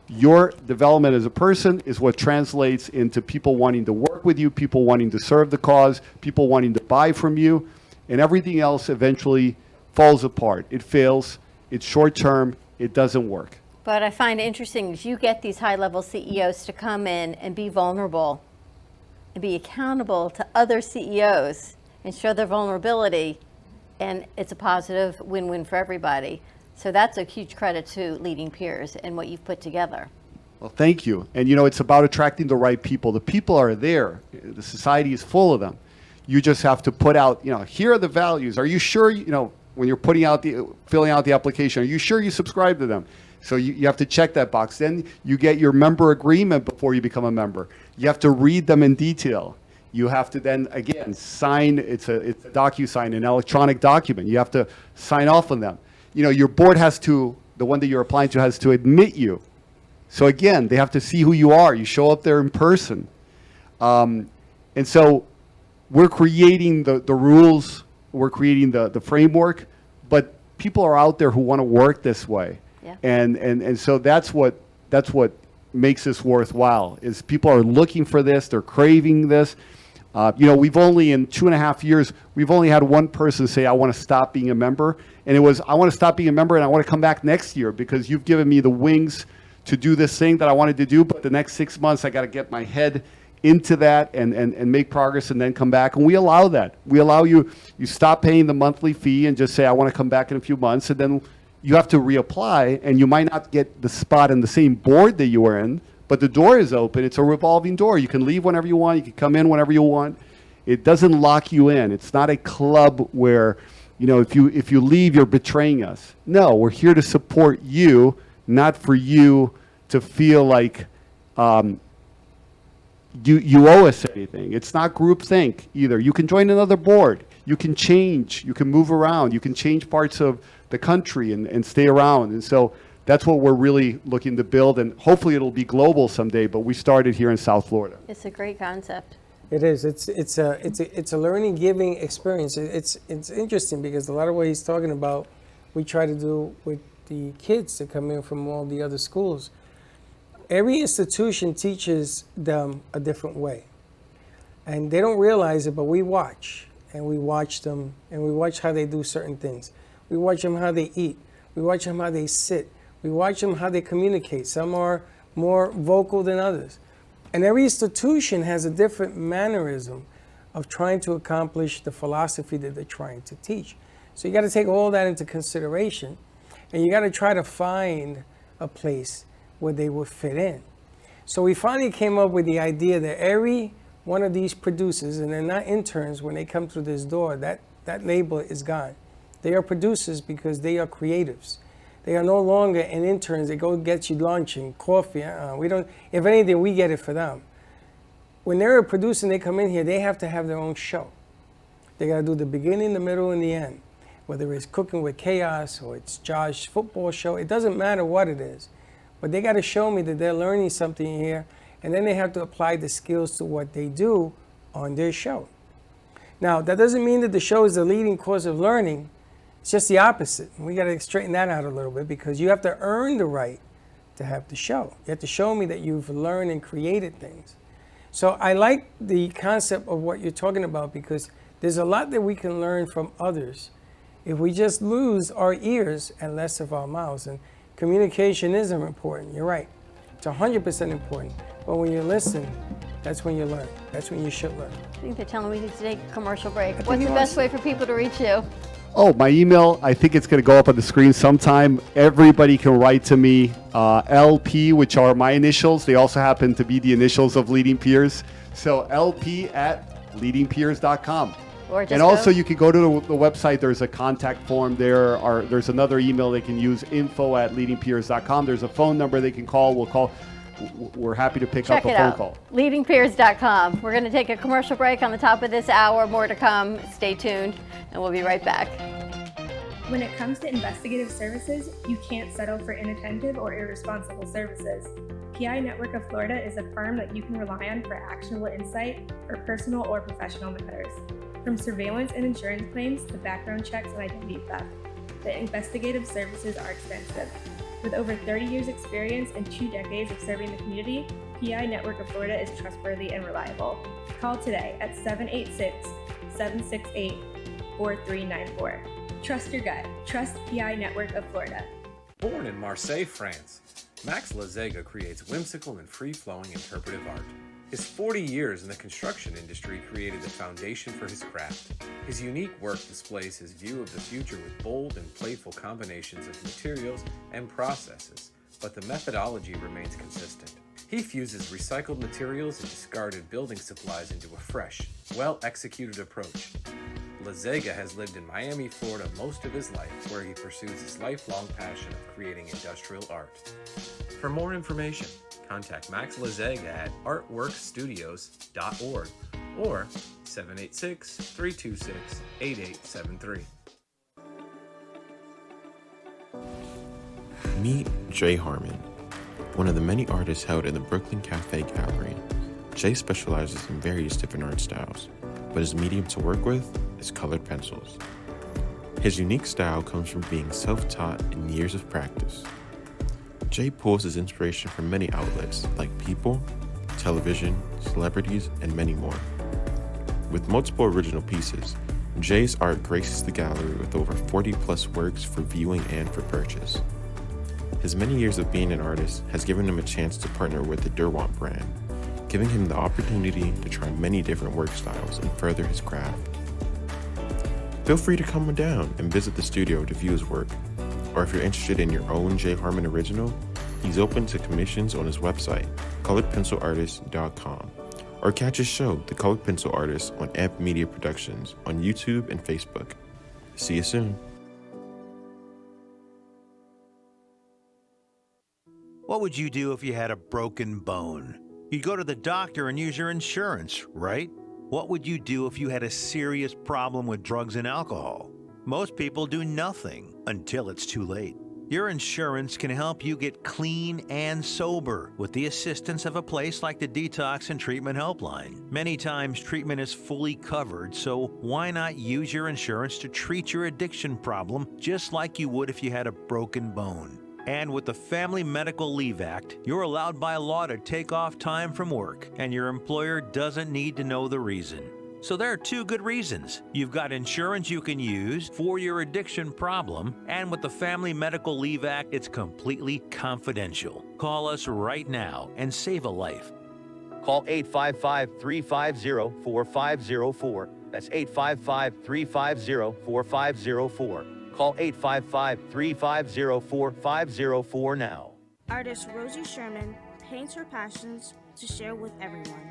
Your development as a person is what translates into people wanting to work with you, people wanting to serve the cause, people wanting to buy from you, and everything else eventually falls apart. It fails, it's short term, it doesn't work. But I find it interesting is you get these high-level CEOs to come in and be vulnerable and be accountable to other CEOs and show their vulnerability, and it's a positive win-win for everybody. So that's a huge credit to Leading Peers and what you've put together. Well, thank you. And it's about attracting the right people. The people are there. The society is full of them. You just have to put out, here are the values. Are you sure, when you're filling out the application, are you sure you subscribe to them? So you have to check that box. Then you get your member agreement before you become a member. You have to read them in detail. You have to then, again, sign. It's a DocuSign, an electronic document. You have to sign off on them. Your board the one that you're applying to has to admit you. So again, they have to see who you are. You show up there in person. And so we're creating the rules, we're creating the framework, but people are out there who want to work this way. Yeah. And so that's what makes this worthwhile, is people are looking for this, they're craving this. We've only, in 2.5 years, we've only had one person say, I want to stop being a member. And it was, I want to stop being a member and I want to come back next year because you've given me the wings to do this thing that I wanted to do. But the next 6 months, I got to get my head into that and make progress and then come back. And we allow that. We allow you stop paying the monthly fee and just say, I want to come back in a few months. And then you have to reapply, and you might not get the spot in the same board that you were in, but the door is open. It's a revolving door. You can leave whenever you want. You can come in whenever you want. It doesn't lock you in. It's not a club where, if you leave, you're betraying us. No, we're here to support you, not for you to feel like you owe us anything. It's not groupthink either. You can join another board. You can change. You can move around. You can change parts of the country and stay around. And so that's what we're really looking to build, and hopefully it'll be global someday, but we started here in South Florida. It's a great concept. It is. It's a learning, giving experience. It's interesting because a lot of what he's talking about, we try to do with the kids that come in from all the other schools. Every institution teaches them a different way, and they don't realize it, but we watch, and we watch them, and we watch how they do certain things. We watch them how they eat. We watch them how they sit. We watch them how they communicate. Some are more vocal than others. And every institution has a different mannerism of trying to accomplish the philosophy that they're trying to teach. So you got to take all that into consideration, and you got to try to find a place where they would fit in. So we finally came up with the idea that every one of these producers, and they're not interns when they come through this door, that label is gone. They are producers because they are creatives. They are no longer an interns. They go get you lunch and coffee. We don't. If anything, we get it for them. When they're a producer and they come in here, they have to have their own show. They got to do the beginning, the middle, and the end. Whether it's Cooking with Chaos or it's Josh's football show, it doesn't matter what it is. But they got to show me that they're learning something here, and then they have to apply the skills to what they do on their show. Now, that doesn't mean that the show is the leading course of learning. It's just the opposite. We got to straighten that out a little bit because you have to earn the right to have the show. You have to show me that you've learned and created things. So I like the concept of what you're talking about because there's a lot that we can learn from others if we just lose our ears and less of our mouths. And communication is important. You're right. It's 100% important. But when you listen, that's when you learn. That's when you should learn. I think they're telling me to take a commercial break. What's the best way for people to reach you? Oh, my email, I think it's going to go up on the screen sometime. Everybody can write to me, LP, which are my initials. They also happen to be the initials of Leading Peers. So lp@leadingpeers.com. And also you can go to the website. There's a contact form there. There's another email they can use, info@leadingpeers.com. There's a phone number they can call. We'll call. We're happy to pick up a phone call. Leadingpeers.com. We're going to take a commercial break on the top of this hour. More to come. Stay tuned, and we'll be right back. When it comes to investigative services, you can't settle for inattentive or irresponsible services. PI Network of Florida is a firm that you can rely on for actionable insight for personal or professional matters. From surveillance and insurance claims to background checks and identity theft, the investigative services are extensive. With over 30 years experience and 2 decades of serving the community, PI Network of Florida is trustworthy and reliable. Call today at 786-768-4394. Trust your gut. Trust PI Network of Florida. Born in Marseille, France, Max Lazega creates whimsical and free-flowing interpretive art. His 40 years in the construction industry created the foundation for his craft. His unique work displays his view of the future with bold and playful combinations of materials and processes, but the methodology remains consistent. He fuses recycled materials and discarded building supplies into a fresh, well-executed approach. Lazega has lived in Miami, Florida most of his life, where he pursues his lifelong passion of creating industrial art. For more information, contact Max Lazega at artworkstudios.org or 786-326-8873. Meet Jay Harmon, one of the many artists held in the Brooklyn Cafe Gallery. Jay specializes in various different art styles, but his medium to work with is colored pencils. His unique style comes from being self-taught and years of practice. Jay pulls his inspiration from many outlets like people, television, celebrities, and many more. With multiple original pieces, Jay's art graces the gallery with over 40-plus works for viewing and for purchase. His many years of being an artist has given him a chance to partner with the Derwent brand, giving him the opportunity to try many different work styles and further his craft. Feel free to come down and visit the studio to view his work, or if you're interested in your own Jay Harmon original, he's open to commissions on his website, coloredpencilartist.com, or catch his show, The Colored Pencil Artist, on Amp Media Productions on YouTube and Facebook. See you soon. What would you do if you had a broken bone? You'd go to the doctor and use your insurance, right? What would you do if you had a serious problem with drugs and alcohol? Most people do nothing until it's too late. Your insurance can help you get clean and sober with the assistance of a place like the Detox and Treatment Helpline. Many times treatment is fully covered, so why not use your insurance to treat your addiction problem just like you would if you had a broken bone? And with the Family Medical Leave Act, you're allowed by law to take off time from work, and your employer doesn't need to know the reason. So there are 2 good reasons. You've got insurance you can use for your addiction problem, and with the Family Medical Leave Act, it's completely confidential. Call us right now and save a life. Call 855-350-4504. That's 855-350-4504. Call 855-350-4504 now. Artist Rosie Sherman paints her passions to share with everyone.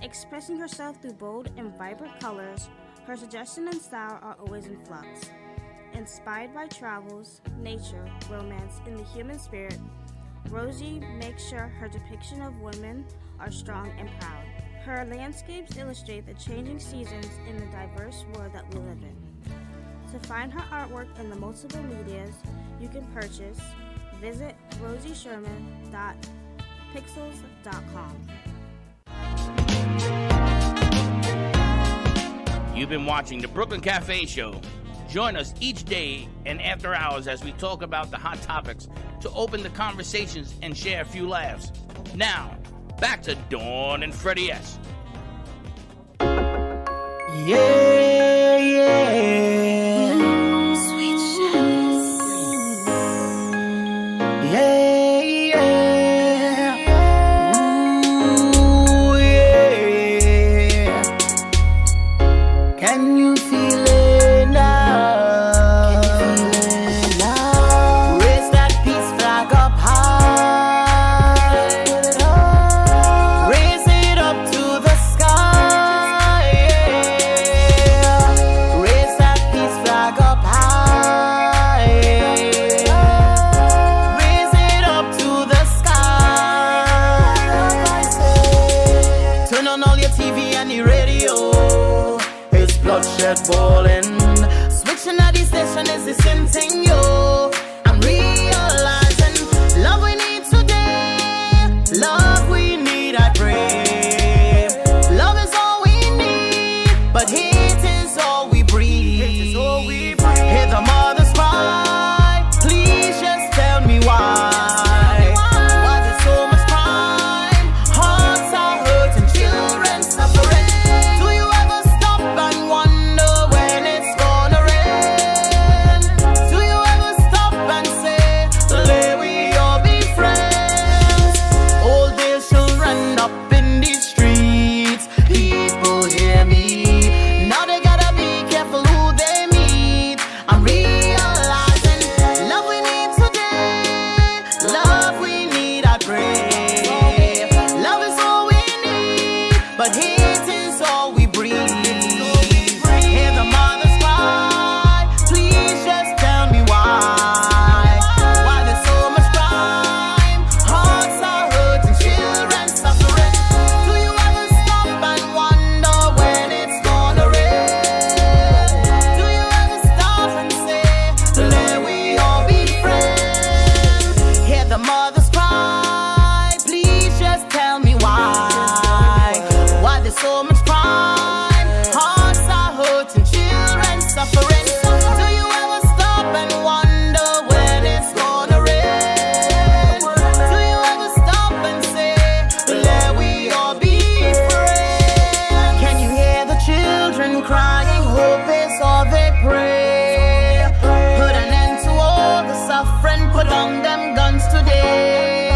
Expressing herself through bold and vibrant colors, her suggestion and style are always in flux. Inspired by travels, nature, romance, and the human spirit, Rosie makes sure her depiction of women are strong and proud. Her landscapes illustrate the changing seasons in the diverse world that we live in. To find her artwork in the multiple medias you can purchase, visit rosiesherman.pixels.com. You've been watching the Brooklyn Cafe Show. Join us each day and after hours as we talk about the hot topics to open the conversations and share a few laughs. Now, back to Dawn and Freddie S. Yeah, yeah. Sweet shots. Yeah, yeah. Ooh, yeah. Can you feel it now? Can you feel it now? Raise that peace flag up high. Raise it up to the sky. Yeah. Raise that peace flag up high. Raise it up to the sky. Turn on all your TV and your radio. It's bloodshed balling. Switching at the station is the same thing, yo. I'm realizing love we need today. Love we need, I pray. Love is all we need, but hate is all we breathe. Hear the mothers cry, please just tell me why. Why there's so much crime? Hearts are hurting, children suffering. Do you ever stop and wonder when it's gonna rain? Do you ever stop and say, let we all be friends? Old days children up in the streets, people hear me. Now they gotta be careful who they meet. I'm realizing love we need today. Love we need, I pray. Love is all we need, but hate is all we breathe. Hear the mothers cry, please just tell me why. Why there's so much crime? Hearts are hurting, children suffering. Do you ever stop and wonder when it's gonna rain? Do you ever stop and say, let we all be friends? Hear the mothers cry, please just tell me why. Why there's so much crime? Hearts are hurting, children suffering. Do you ever stop and wonder when it's gonna rain? Do you ever stop and say, let we all be friends? Can you hear the children crying? Hope is all they pray. Put an end to all the suffering, put on them guns today.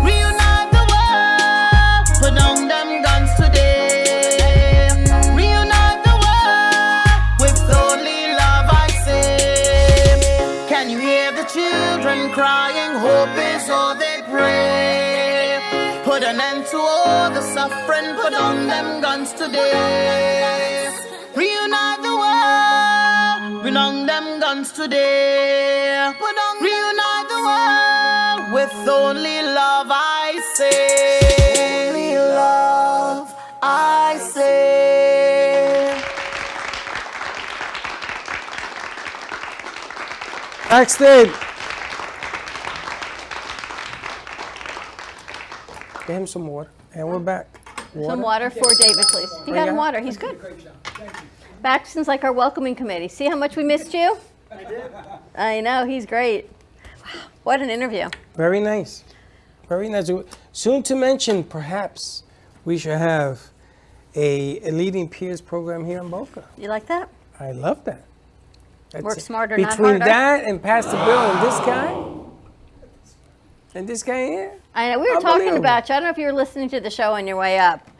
Reunite the world, put on them guns today. Reunite the world, with only love I say. Can you hear the children crying? Hope is all they pray. Put an end to all the suffering, put on them guns today. Reunite the world, bring on them guns today. Reunite the world, with only love I say. Only love I say. Backstage. Get him some water, and we're back. Some water for David, please. You got him water. He's good. Baxton's like our welcoming committee. See how much we missed you? I did. I know, he's great. Wow, what an interview. Very nice. Very nice. Soon to mention, perhaps, we should have a leading peers program here in Boca. You like that? I love that. Work smarter, not Between harder. that and Pastor Bill and this guy here. I know, we were talking about you. I don't know if you were listening to the show on your way up.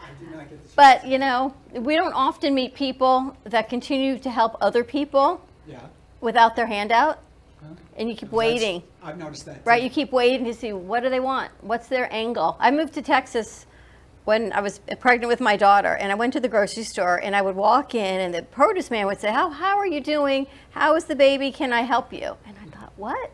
But, you know, we don't often meet people that continue to help other people without their hand out. And you keep waiting. I've noticed that. Right, you keep waiting to see what do they want? What's their angle? I moved to Texas when I was pregnant with my daughter, and I went to the grocery store, and I would walk in, and the produce man would say, how are you doing? How is the baby? Can I help you? And I thought, what?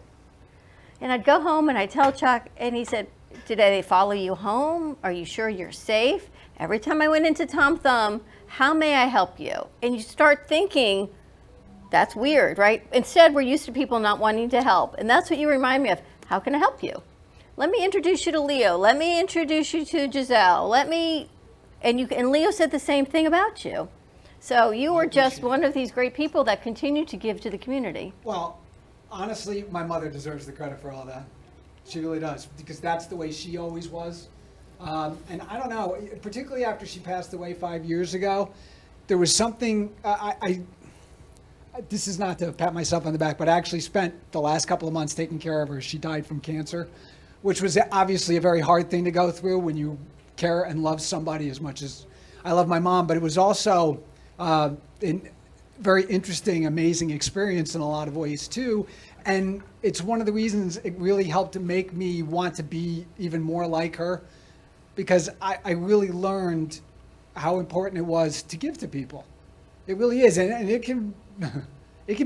And I'd go home, and I'd tell Chuck, and he said, did they follow you home? Are you sure you're safe? Every time I went into Tom Thumb, how may I help you? And you start thinking, that's weird, right? Instead, we're used to people not wanting to help. And that's what you remind me of. How can I help you? Let me introduce you to Leo. Let me introduce you to Giselle. And Leo said the same thing about you. So you are just one of these great people that continue to give to the community. Well, honestly, my mother deserves the credit for all that. She really does, because that's the way she always was. And I don't know, particularly after she passed away 5 years ago, there was something, this is not to pat myself on the back, but I actually spent the last couple of months taking care of her. She died from cancer, which was obviously a very hard thing to go through when you care and love somebody as much as I love my mom. But it was also a very interesting, amazing experience in a lot of ways too. And it's one of the reasons it really helped to make me want to be even more like her, because I really learned how important it was to give to people. It really is, and it can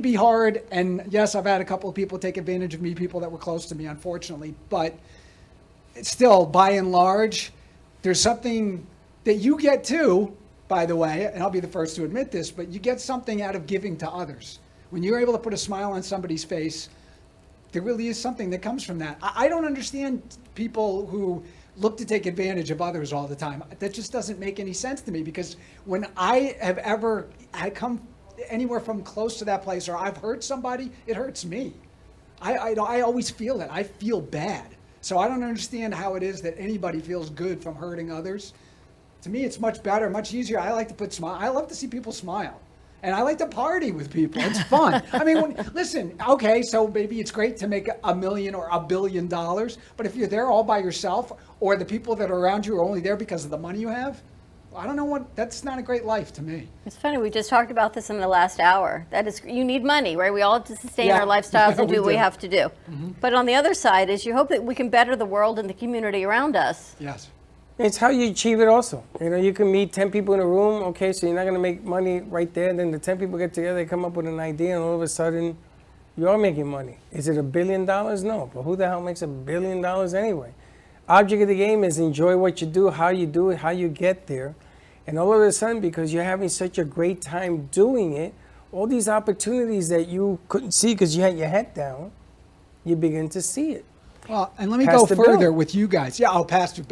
be hard. And yes, I've had a couple of people take advantage of me, people that were close to me, unfortunately. But still, by and large, there's something that you get too, by the way, and I'll be the first to admit this, but you get something out of giving to others. When you're able to put a smile on somebody's face, there really is something that comes from that. I don't understand people who look to take advantage of others all the time. That just doesn't make any sense to me, because when I come anywhere from close to that place, or I've hurt somebody, it hurts me. I always feel that. I feel bad. So I don't understand how it is that anybody feels good from hurting others. To me, it's much better, much easier. I like to put smile. I love to see people smile. And I like to party with people. It's fun. I mean, listen, okay, so maybe it's great to make $1 million or $1 billion, but if you're there all by yourself, or the people that are around you are only there because of the money you have, I don't know that's not a great life to me. It's funny, we just talked about this in the last hour. That is, you need money, right? We all have to sustain our lifestyles and do what we have to do. Mm-hmm. But on the other side is you hope that we can better the world and the community around us. Yes. It's how you achieve it also. You know, you can meet 10 people in a room, okay, so you're not going to make money right there. Then the 10 people get together, they come up with an idea, and all of a sudden, you are making money. Is it $1 billion? No. But who the hell makes $1 billion anyway? Object of the game is enjoy what you do, how you get there. And all of a sudden, because you're having such a great time doing it, all these opportunities that you couldn't see because you had your head down, you begin to see it. Well, and let me go further with you guys. Yeah, I'll pass through.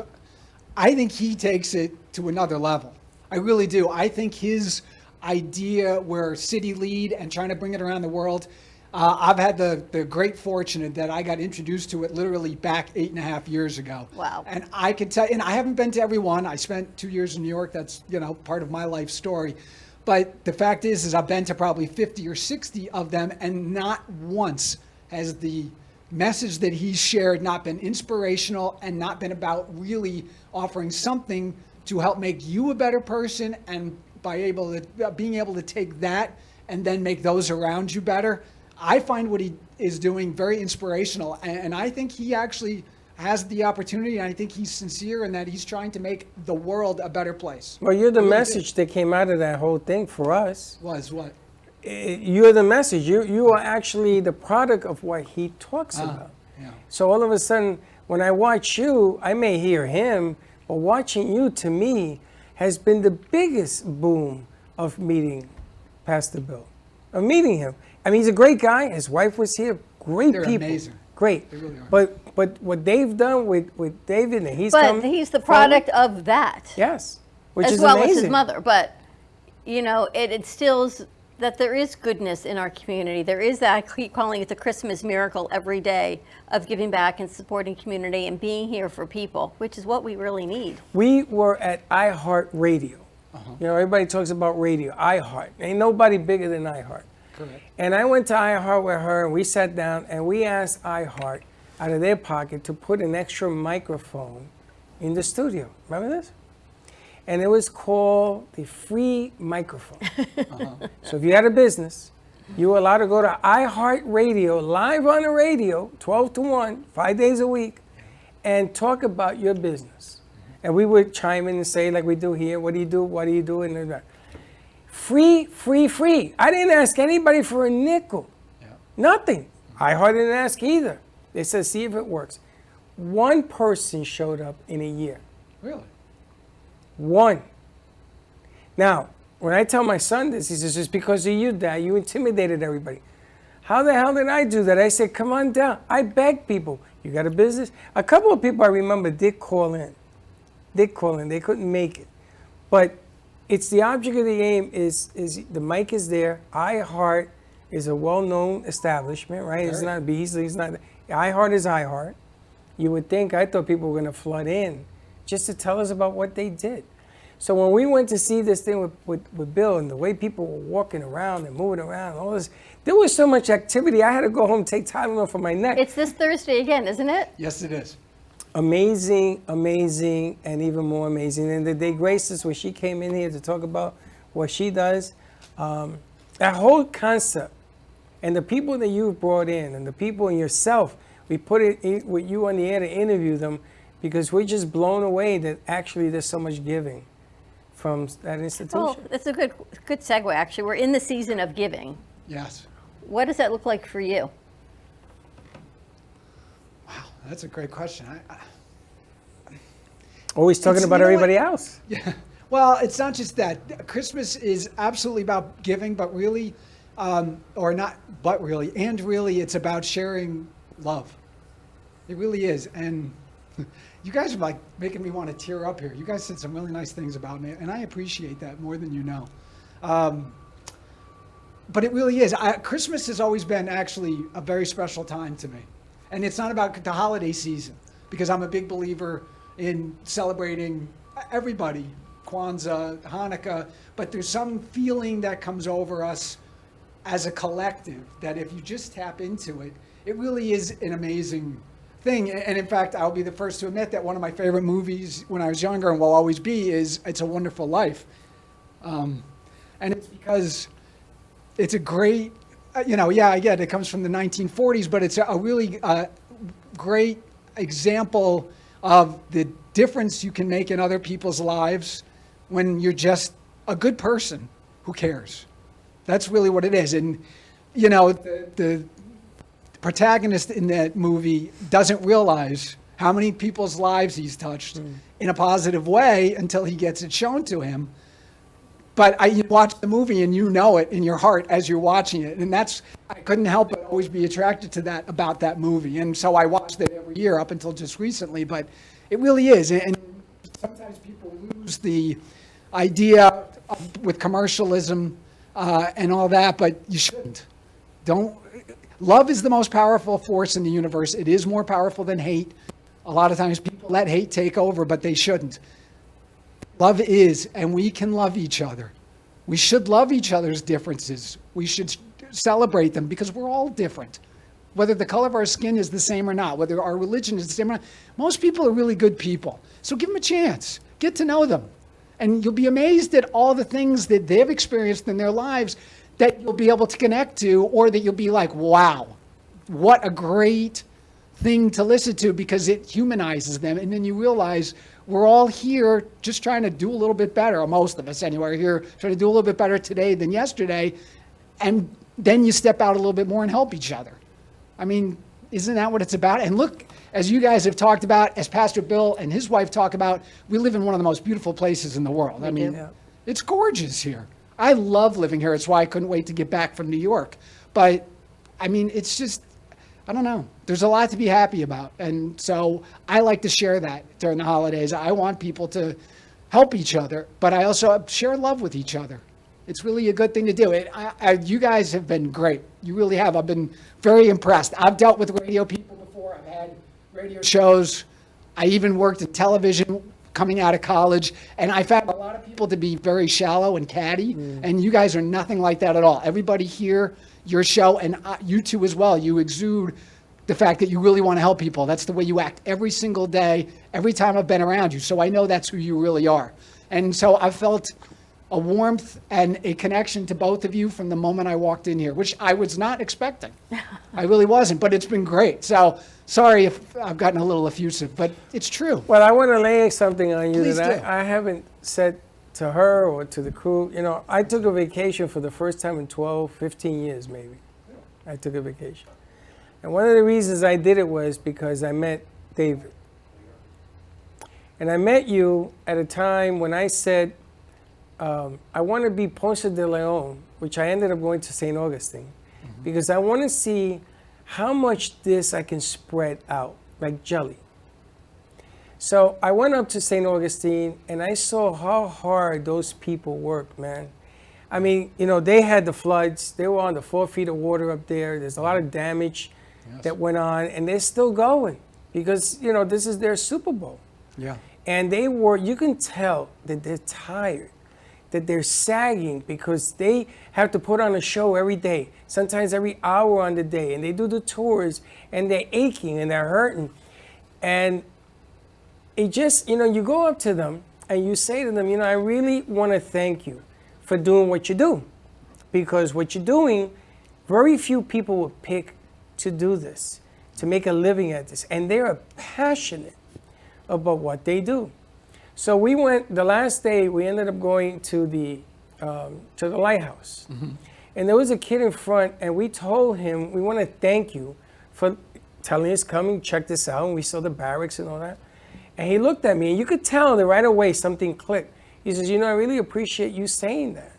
I think he takes it to another level. I really do. I think his idea where city lead and trying to bring it around the world, I've had the great fortune that I got introduced to it literally back 8.5 years ago. Wow. And I can tell, and I haven't been to every one. I spent 2 years in New York. That's, part of my life story. But the fact is I've been to probably 50 or 60 of them, and not once has the message that he's shared not been inspirational and not been about really offering something to help make you a better person, and being able to take that and then make those around you better. I find what he is doing very inspirational, and I think he actually has the opportunity, and I think he's sincere in that he's trying to make the world a better place. Well, you're the message that came out of that whole thing for us. Was what? You're the message. You are actually the product of what he talks about. Yeah. So all of a sudden, when I watch you, I may hear him, but watching you, to me, has been the biggest boom of meeting Pastor Bill, of meeting him. I mean, he's a great guy. His wife was here. Great They're people. amazing. Great. They really are. But what they've done with David, and he's he's the product of that. Yes. Which as is well amazing. as his mother. But, it instills that there is goodness in our community. There is that, I keep calling it the Christmas miracle every day, of giving back and supporting community and being here for people, which is what we really need. We were at iHeartRadio. Everybody talks about radio. iHeart. Ain't nobody bigger than iHeart. Correct. And I went to iHeart with her, and we sat down, and we asked iHeart out of their pocket to put an extra microphone in the studio. Remember this? And it was called the free microphone. So if you had a business, you were allowed to go to iHeartRadio, live on the radio, 12 to 1, 5 days a week, and talk about your business. And we would chime in and say, like we do here, what do you do, what do you do, and that. Free, free, free. I didn't ask anybody for a nickel. Yeah. Nothing. iHeart didn't ask either. They said, see if it works. One person showed up in a year. Really? One. Now, when I tell my son this, he says, it's because of you, Dad. You intimidated everybody. How the hell did I do that? I said, come on down. I begged people. You got a business? A couple of people I remember did call in. They couldn't make it. But it's the object of the game is the mic is there. iHeart is a well-known establishment, right? It's not Beasley. It's not. iHeart is iHeart. You would think, I thought people were going to flood in just to tell us about what they did. So when we went to see this thing with Bill, and the way people were walking around and moving around, and all this, there was so much activity. I had to go home and take Tylenol for my neck. It's this Thursday again, isn't it? Yes, it is. Amazing, amazing, and even more amazing. And the day graced us when she came in here to talk about what she does, that whole concept, and the people that you've brought in, and the people in yourself, we put it with you on the air to interview them, because we're just blown away that actually there's so much giving from that institution. Well, that's a good segue, actually. We're in the season of giving. Yes. What does that look like for you? Wow, that's a great question. Always talking about everybody else. Yeah. Well, it's not just that. Christmas is absolutely about giving, but really, or not, but really, and really, it's about sharing love. It really is. And you guys are like making me want to tear up here. You guys said some really nice things about me, and I appreciate that more than you know. But it really is. Christmas has always been actually a very special time to me. And it's not about the holiday season, because I'm a big believer in celebrating everybody, Kwanzaa, Hanukkah, but there's some feeling that comes over us as a collective that if you just tap into it, it really is an amazing thing. And in fact, I'll be the first to admit that one of my favorite movies when I was younger and will always be is It's a Wonderful Life. And it's because it's a great, again, it comes from the 1940s, but it's a really great example of the difference you can make in other people's lives when you're just a good person who cares. That's really what it is. And, the protagonist in that movie doesn't realize how many people's lives he's touched in a positive way until he gets it shown to him. But you watch the movie and you know it in your heart as you're watching it. And I couldn't help but always be attracted to that about that movie. And so I watched it every year up until just recently. But it really is. And sometimes people lose the idea with commercialism and all that, but you shouldn't. Love is the most powerful force in the universe. It is more powerful than hate. A lot of times people let hate take over, but they shouldn't. Love is, and we can love each other. We should love each other's differences. We should celebrate them because we're all different. Whether the color of our skin is the same or not, whether our religion is the same or not, most people are really good people. So give them a chance. Get to know them. And you'll be amazed at all the things that they've experienced in their lives that you'll be able to connect to, or that you'll be like, wow, what a great thing to listen to, because it humanizes them. And then you realize we're all here just trying to do a little bit better, or most of us anyway, are here trying to do a little bit better today than yesterday. And then you step out a little bit more and help each other. I mean, isn't that what it's about? And look, as you guys have talked about, as Pastor Bill and his wife talk about, we live in one of the most beautiful places in the world. It's gorgeous here. I love living here. It's why I couldn't wait to get back from New York. But, it's just, I don't know. There's a lot to be happy about. And so I like to share that during the holidays. I want people to help each other, but I also share love with each other. It's really a good thing to do. You guys have been great. You really have. I've been very impressed. I've dealt with radio people before. I've had radio shows. I even worked in television coming out of college, and I found a lot of people to be very shallow and catty, and you guys are nothing like that at all. Everybody here, your show, and you two as well, you exude the fact that you really want to help people. That's the way you act every single day, every time I've been around you. So I know that's who you really are. And so I felt a warmth and a connection to both of you from the moment I walked in here, which I was not expecting. I really wasn't, but it's been great. So sorry if I've gotten a little effusive, but it's true. Well, I want to lay something on you Please that do. I haven't said to her or to the crew. I took a vacation for the first time in 12, 15 years maybe. I took a vacation. And one of the reasons I did it was because I met David. And I met you at a time when I said, I want to be Ponce de Leon, which I ended up going to St. Augustine, because I want to see how much this I can spread out like jelly. So I went up to St. Augustine and I saw how hard those people worked, man. I mean, they had the floods. They were on the 4 feet of water up there. There's a lot of damage that went on, and they're still going because, this is their Super Bowl. Yeah. And you can tell that they're tired, that they're sagging because they have to put on a show every day, sometimes every hour on the day, and they do the tours, and they're aching and they're hurting. And it just, you go up to them and you say to them, I really want to thank you for doing what you do, because what you're doing, very few people would pick to do this, to make a living at this, and they're passionate about what they do. So we went, the last day, we ended up going to the lighthouse. And there was a kid in front, and we told him, we want to thank you for telling us, come and check this out. And we saw the barracks and all that. And he looked at me, and you could tell that right away something clicked. He says, I really appreciate you saying that.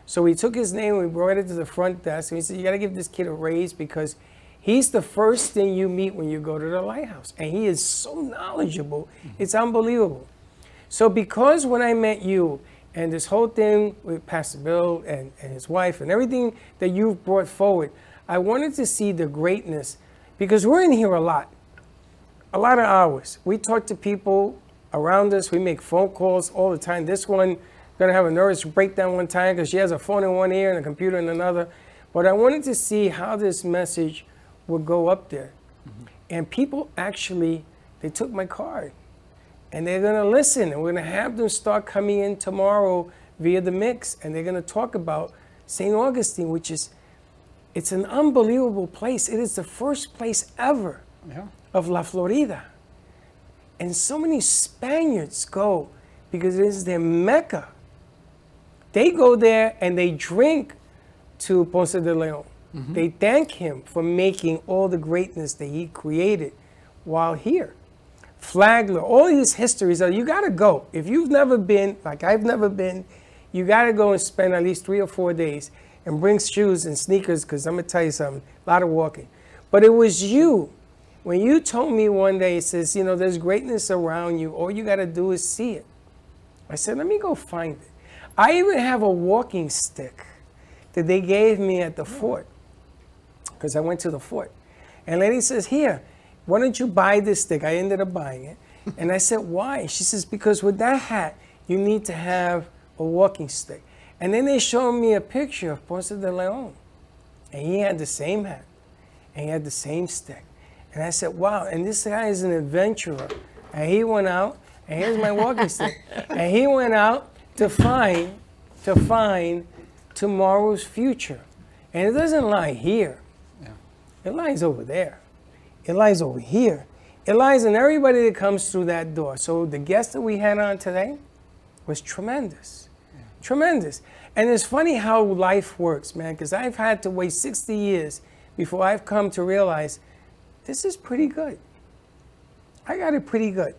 So we took his name and we brought it to the front desk. And he said, you got to give this kid a raise because he's the first thing you meet when you go to the lighthouse. And he is so knowledgeable. It's unbelievable. So because when I met you and this whole thing with Pastor Bill and his wife and everything that you've brought forward, I wanted to see the greatness because we're in here a lot of hours. We talk to people around us. We make phone calls all the time. This one going to have a nervous breakdown one time because she has a phone in one ear and a computer in another. But I wanted to see how this message would go up there. And people actually, they took my card. And they're going to listen. And we're going to have them start coming in tomorrow via the mix. And they're going to talk about St. Augustine, which is, it's an unbelievable place. It is the first place ever of La Florida. And so many Spaniards go because it is their Mecca. They go there and they drink to Ponce de Leon. They thank him for making all the greatness that he created while here. Flagler, all these histories, you got to go. If you've never been, like I've never been, you got to go and spend at least 3 or 4 days and bring shoes and sneakers because I'm going to tell you something, a lot of walking. But it was you. When you told me one day, it says, you know, there's greatness around you. All you got to do is see it. I said, let me go find it. I even have a walking stick that they gave me at the fort because I went to the fort. And lady says, here, why don't you buy this stick? I ended up buying it. And I said, why? She says, because with that hat, you need to have a walking stick. And then they showed me a picture of Ponce de Leon. And he had the same hat. And he had the same stick. And I said, wow, and this guy is an adventurer. And he went out, and here's my walking stick. And he went out to find tomorrow's future. And it doesn't lie here. It lies over there. It lies over here. It lies in everybody that comes through that door. So the guest that we had on today was tremendous. Tremendous. And it's funny how life works, man, because I've had to wait 60 years before I've come to realize this is pretty good. I got it pretty good.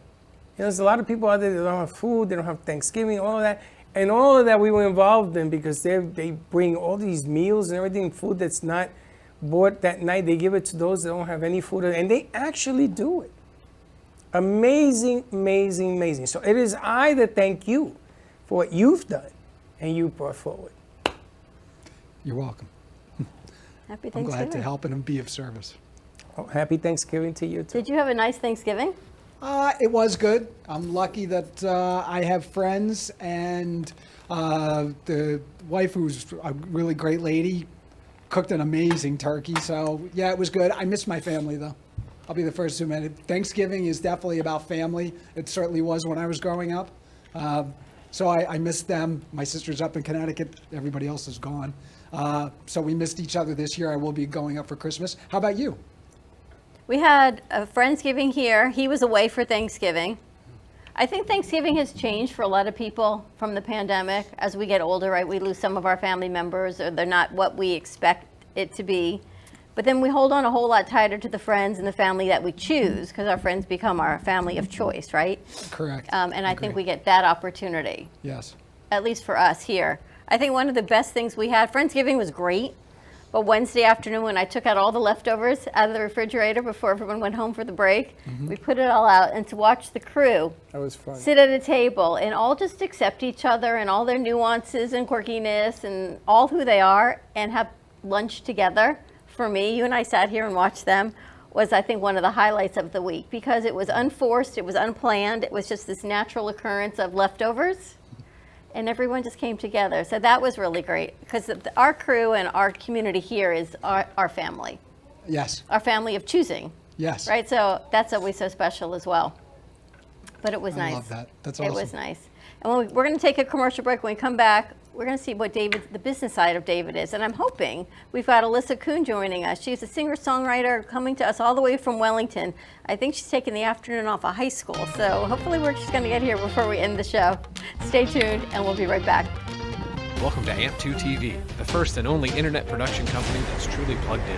You know, there's a lot of people out there that don't have food, they don't have Thanksgiving, all of that. And all of that we were involved in because they bring all these meals and everything, food that's not bought that night. They give it to those that don't have any food. And they actually do it. Amazing, amazing, amazing. So it is I that thank you for what you've done and you brought forward. You're welcome. Happy I'm Thanksgiving. glad to help and be of service. Oh, happy Thanksgiving to you too. Did you have a nice Thanksgiving? It was good. I'm lucky that I have friends and the wife, who's a really great lady, cooked an amazing turkey. So yeah, it was good. I miss my family though. I'll be the first to admit it. Thanksgiving is definitely about family. It certainly was when I was growing up. So I miss them. My sister's up in Connecticut. Everybody else is gone. So we missed each other this year. I will be going up for Christmas. How about you? We had a Friendsgiving here. He was away for Thanksgiving. I think Thanksgiving has changed for a lot of people from the pandemic. As we get older, right, we lose some of our family members, or they're not what we expect it to be. But then we hold on a whole lot tighter to the friends and the family that we choose, because our friends become our family of choice, right? Correct. And I think we get that opportunity. Yes. At least for us here. I think one of the best things we had, Friendsgiving was great. But Wednesday afternoon, when I took out all the leftovers out of the refrigerator before everyone went home for the break, we put it all out, and to watch the crew That was fun. sit at a table and all just accept each other and all their nuances and quirkiness and all who they are and have lunch together. For me, you and I sat here and watched them, was I think one of the highlights of the week, because it was unforced, it was unplanned, it was just this natural occurrence of leftovers. And everyone just came together. So that was really great, because our crew and our community here is our family. Yes. Our family of choosing. Yes. Right? So that's always so special as well. But it was nice. I love that. That's awesome. It was nice. And we're going to take a commercial break. When we come back, we're going to see what the business side of David is. And I'm hoping we've got Alyssa Kuhn joining us. She's a singer-songwriter coming to us all the way from Wellington. I think she's taking the afternoon off of high school. So hopefully we're just going to get here before we end the show. Stay tuned, and we'll be right back. Welcome to AMP2 TV, the first and only internet production company that's truly plugged in.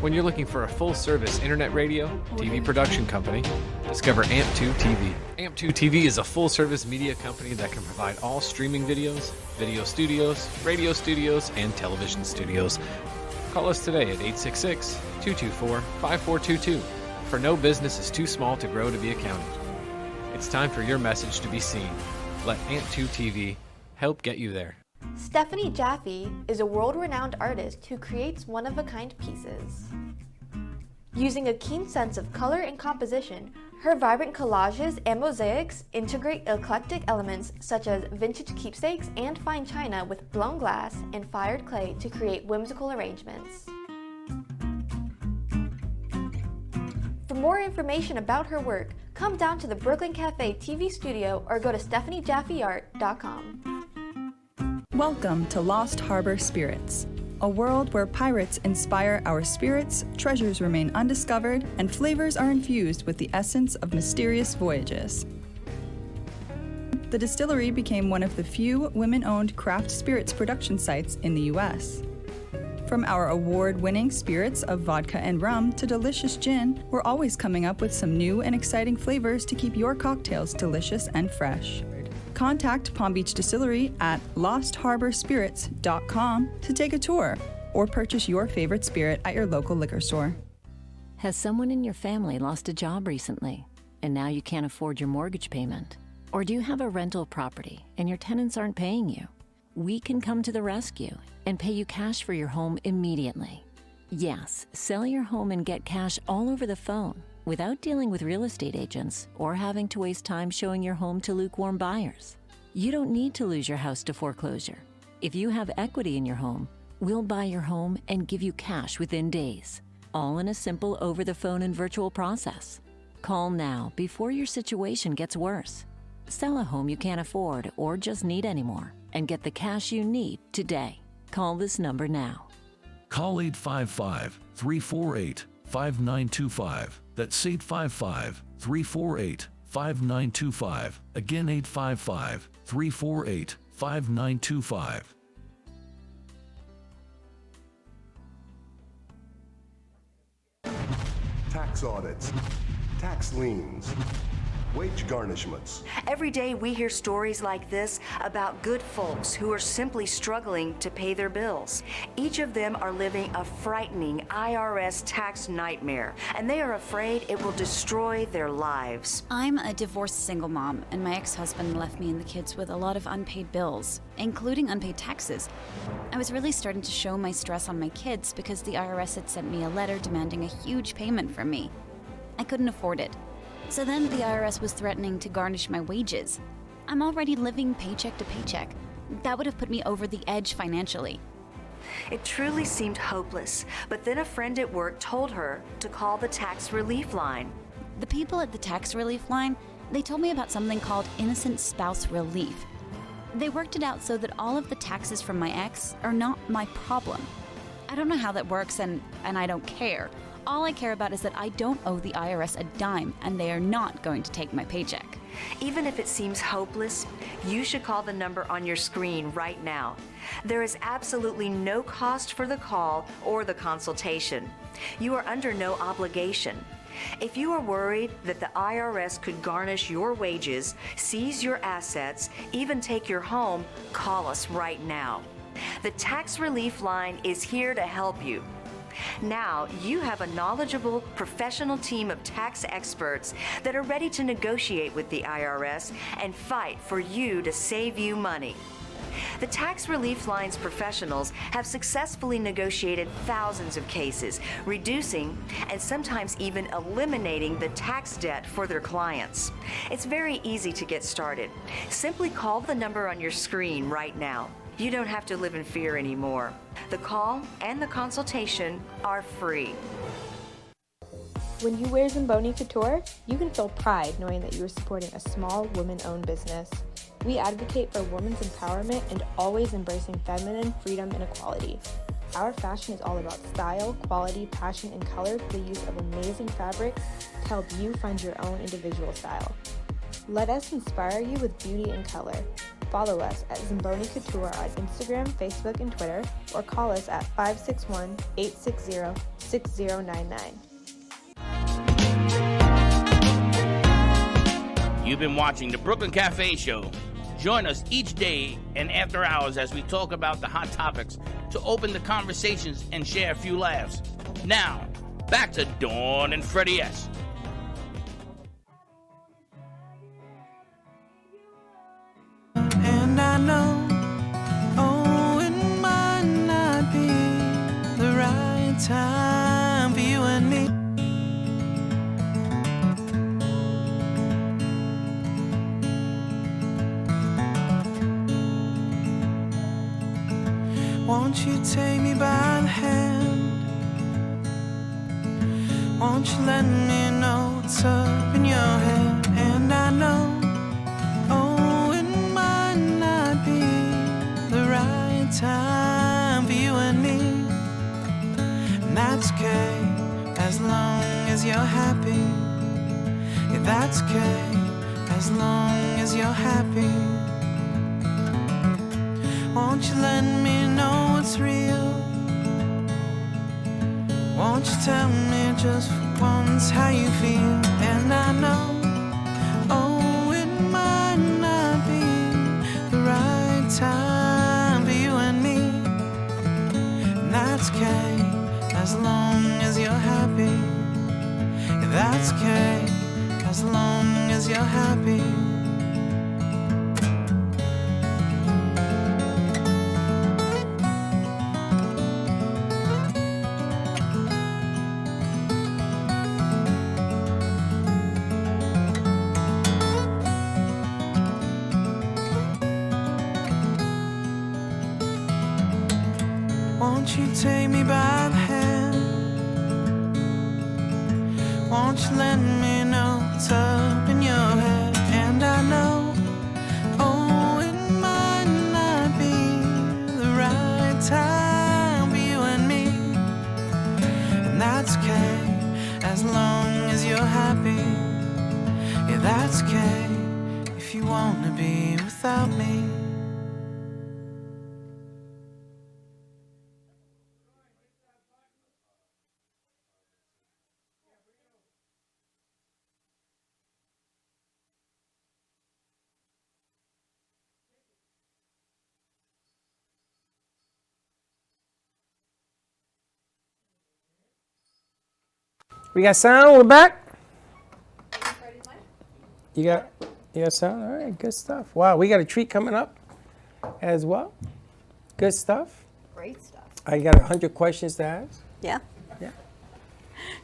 When you're looking for a full-service internet radio, TV production company, discover AMP2 TV. AMP2 TV is a full-service media company that can provide all streaming videos, video studios, radio studios, and television studios. Call us today at 866-224-5422, for no business is too small to grow to be accounted. It's time for your message to be seen. Let AMP2 TV help get you there. Stephanie Jaffe is a world-renowned artist who creates one-of-a-kind pieces. Using a keen sense of color and composition, her vibrant collages and mosaics integrate eclectic elements such as vintage keepsakes and fine china with blown glass and fired clay to create whimsical arrangements. For more information about her work, come down to the Brooklyn Cafe TV studio or go to stephaniejaffeart.com. Welcome to Lost Harbor Spirits, a world where pirates inspire our spirits, treasures remain undiscovered, and flavors are infused with the essence of mysterious voyages. The distillery became one of the few women-owned craft spirits production sites in the U.S. From our award-winning spirits of vodka and rum to delicious gin, we're always coming up with some new and exciting flavors to keep your cocktails delicious and fresh. Contact Palm Beach Distillery at lostharborspirits.com to take a tour or purchase your favorite spirit at your local liquor store. Has someone in your family lost a job recently and now you can't afford your mortgage payment? Or do you have a rental property and your tenants aren't paying you? We can come to the rescue and pay you cash for your home immediately. Yes, sell your home and get cash all over the phone without dealing with real estate agents or having to waste time showing your home to lukewarm buyers. You don't need to lose your house to foreclosure. If you have equity in your home, we'll buy your home and give you cash within days, all in a simple over-the-phone and virtual process. Call now before your situation gets worse. Sell a home you can't afford or just need anymore and get the cash you need today. Call this number now. Call 855-348-5925. That's 855-348-5925. Again, 855-348-5925. Tax audits, tax liens, wage garnishments. Every day we hear stories like this about good folks who are simply struggling to pay their bills. Each of them are living a frightening IRS tax nightmare, and they are afraid it will destroy their lives. I'm a divorced single mom, and my ex-husband left me and the kids with a lot of unpaid bills, including unpaid taxes. I was really starting to show my stress on my kids because the IRS had sent me a letter demanding a huge payment from me. I couldn't afford it. So then the IRS was threatening to garnish my wages. I'm already living paycheck to paycheck. That would have put me over the edge financially. It truly seemed hopeless, but then a friend at work told her to call the tax relief line. The people at the tax relief line, they told me about something called innocent spouse relief. They worked it out so that all of the taxes from my ex are not my problem. I don't know how that works, and I don't care. All I care about is that I don't owe the IRS a dime, and they are not going to take my paycheck. Even if it seems hopeless, you should call the number on your screen right now. There is absolutely no cost for the call or the consultation. You are under no obligation. If you are worried that the IRS could garnish your wages, seize your assets, even take your home, call us right now. The Tax Relief Line is here to help you. Now, you have a knowledgeable, professional team of tax experts that are ready to negotiate with the IRS and fight for you to save you money. The Tax Relief Line's professionals have successfully negotiated thousands of cases, reducing and sometimes even eliminating the tax debt for their clients. It's very easy to get started. Simply call the number on your screen right now. You don't have to live in fear anymore. The call and the consultation are free. When you wear Zamboni Couture, you can feel pride knowing that you are supporting a small woman-owned business. We advocate for women's empowerment and always embracing feminine freedom and equality. Our fashion is all about style, quality, passion, and color through the use of amazing fabrics to help you find your own individual style. Let us inspire you with beauty and color. Follow us at Zamboni Couture on Instagram, Facebook, and Twitter, or call us at 561-860-6099. You've been watching the Brooklyn Cafe Show. Join us each day and after hours as we talk about the hot topics to open the conversations and share a few laughs. Now, back to Dawn and Freddie S. And I know, oh, it might not be the right time for you and me. Won't you take me by the hand? Won't you let me know what's up in your head? And I know, oh, it might not be the right time for you and me. And that's okay, as long as you're happy. Yeah, that's okay, as long as you're happy. Won't you let me know what's real? Won't you tell me just for once how you feel? And I know, oh, it might not be the right time for you and me. And that's okay, as long as you're happy. Yeah, that's okay, as long as you're happy. Won't you take me by the hand? Won't you let me know what's up in your head? And I know, oh, it might not be the right time for you and me. And that's okay, as long as you're happy. Yeah, that's okay, if you wanna be without me. We got sound. We're back. You got sound. All right, good stuff. Wow, we got a treat coming up as well. Good stuff. Great stuff. I got 100 questions to ask. Yeah. Yeah.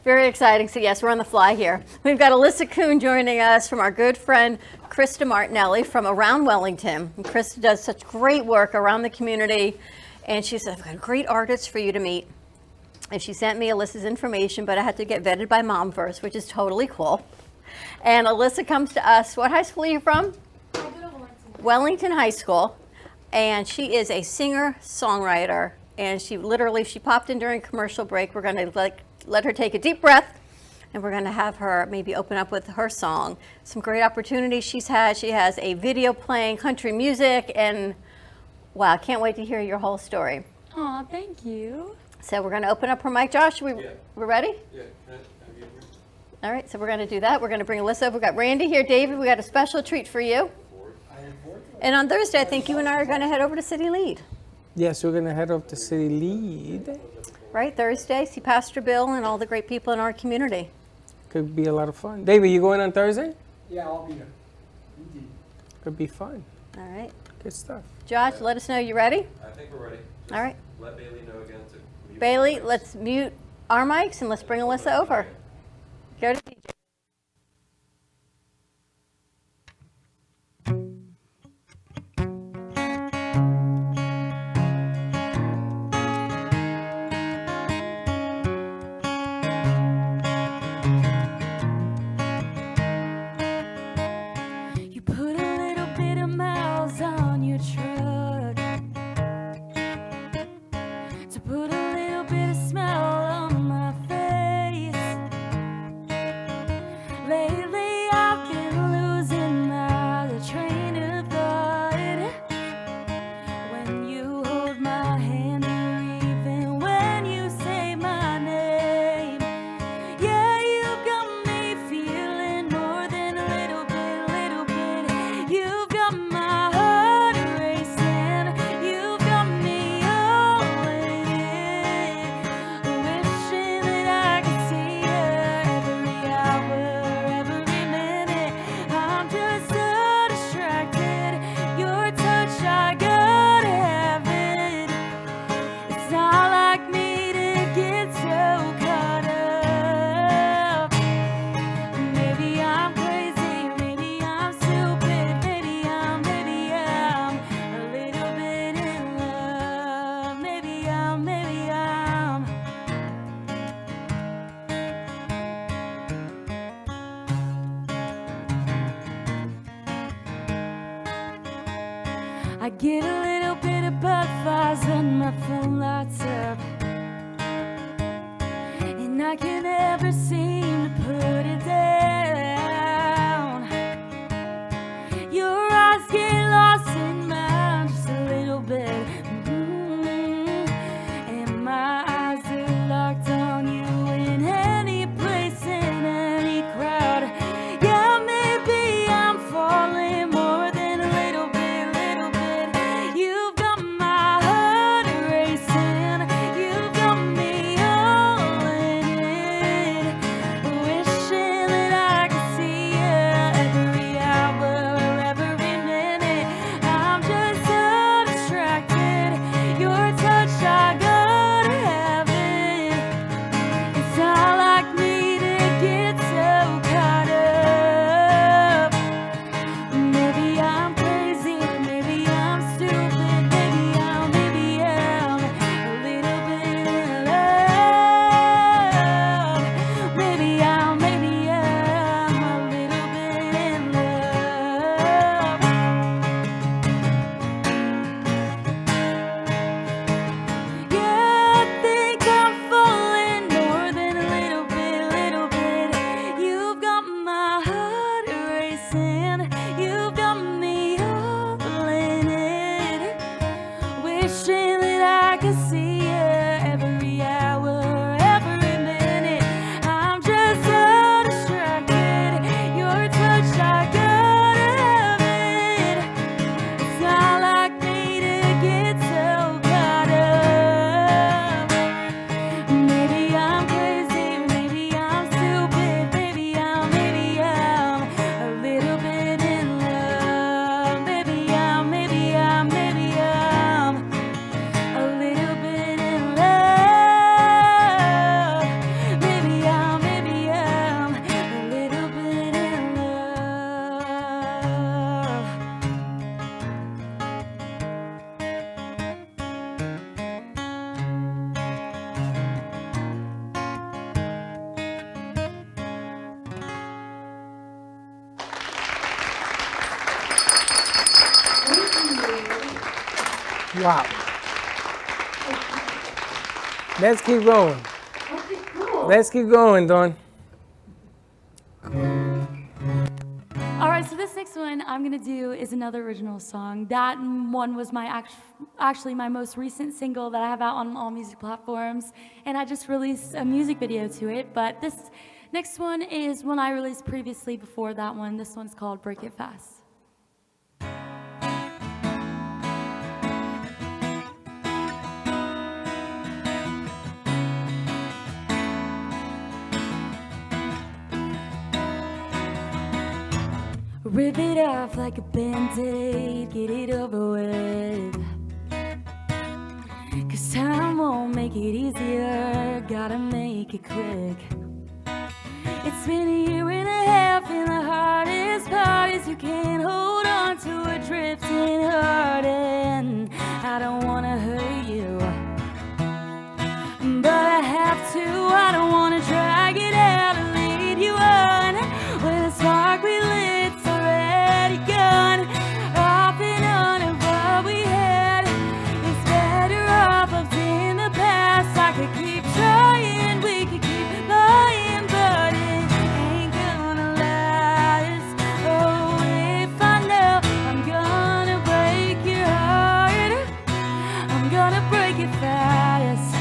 Very exciting. So yes, we're on the fly here. We've got Alyssa Kuhn joining us from our good friend Krista Martinelli from around Wellington. And Krista does such great work around the community, and she said, I've got great artists for you to meet. And she sent me Alyssa's information, but I had to get vetted by mom first, which is totally cool. And Alyssa comes to us. What high school are you from? Wellington High School. And she is a singer-songwriter. And she popped in during commercial break. We're going to let her take a deep breath, and we're going to have her maybe open up with her song. Some great opportunities she's had. She has a video playing country music, and wow, I can't wait to hear your whole story. Aw, thank you. So we're going to open up her mic. Josh, we're ready? Yeah. All right, so we're going to do that. We're going to bring Alyssa over. We've got Randy here. David, we got a special treat for you. And on Thursday, I think you and I are going to head over to City Lead. Yes, we're going to head over to City Lead. Right, Thursday, see Pastor Bill and all the great people in our community. Could be a lot of fun. David, you going on Thursday? Yeah, I'll be there. Indeed. Could be fun. All right. Good stuff. Josh, let us know you ready? I think we're ready. Just all right. Let Bailey know again to mute Bailey, the mics. let's mute our mics and let's bring Alyssa over. Go to DJ. You put a little bit of miles on your truck to put a little bit of smile on my face. I get a little bit of butterflies when my phone lights up, and I can never seem to put it down. Your eyes get lost in mine just a little bit, and my eyes are locked on you in any place, in any crowd. Yeah, maybe I'm falling more than a little bit, little bit. You've got my heart racing, you've got me all in it, wishing that I could see you every hour, every minute. I'm just so distracted, your touch, I gotta have it. It's not like me to get so caught up. Maybe I'm crazy, maybe I'm stupid, maybe I'm a little bit in love. Maybe I'm a little bit in love. Yeah, I think I'm falling more than a little bit, little bit. You've got my heart racing, you've got me all in it, wishing that I could see you every hour, every minute. I'm just so distracted, your touch, I gotta have it. It's not like me to get so caught up. Maybe I'm crazy, maybe I'm stupid, maybe I'm a little bit in love. Maybe I'm a little bit in love. Maybe I'm a little bit in love. Wow. Let's keep going. Let's keep going, Dawn. All right, so this next one I'm gonna do is another original song. That one was my actually my most recent single that I have out on all music platforms, and I just released a music video to it. But this next one is one I released previously before that one. This one's called "Break It Fast." Rip it off like a band-aid, get it over with. 'Cause time won't make it easier, gotta make it quick. It's been a year and a half, and the hardest part is you can't hold on to a drifting heart. And I don't wanna hurt you, but I have to. I don't wanna drag it out and lead you on when the spark we lit's already gone. Off and on of what we had, it's better off up in the past. I could keep trying, we could keep lying, but it ain't gonna last. Oh, if I know I'm gonna break your heart, I'm gonna break it fast.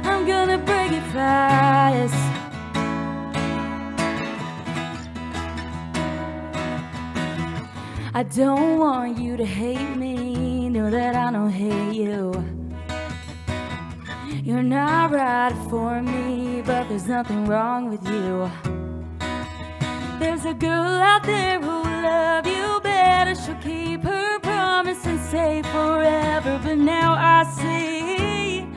I'm gonna break it fast. I don't want you to hate me, know that I don't hate you. You're not right for me, but there's nothing wrong with you. There's a girl out there who'll love you better. She'll keep her promise and stay forever. But now I see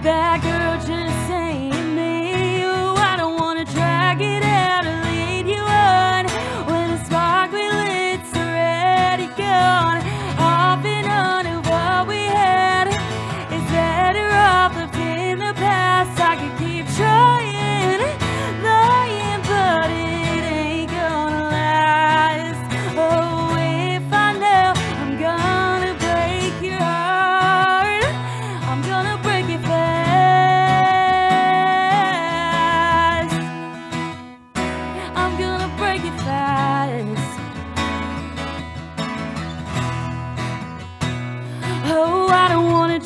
that girl just ain't me. Oh, I don't wanna drag it out and lead you on when the spark we lit's already gone. Off and on of what we had, it's better off left in the past. I could keep trying, lying, but it ain't gonna last.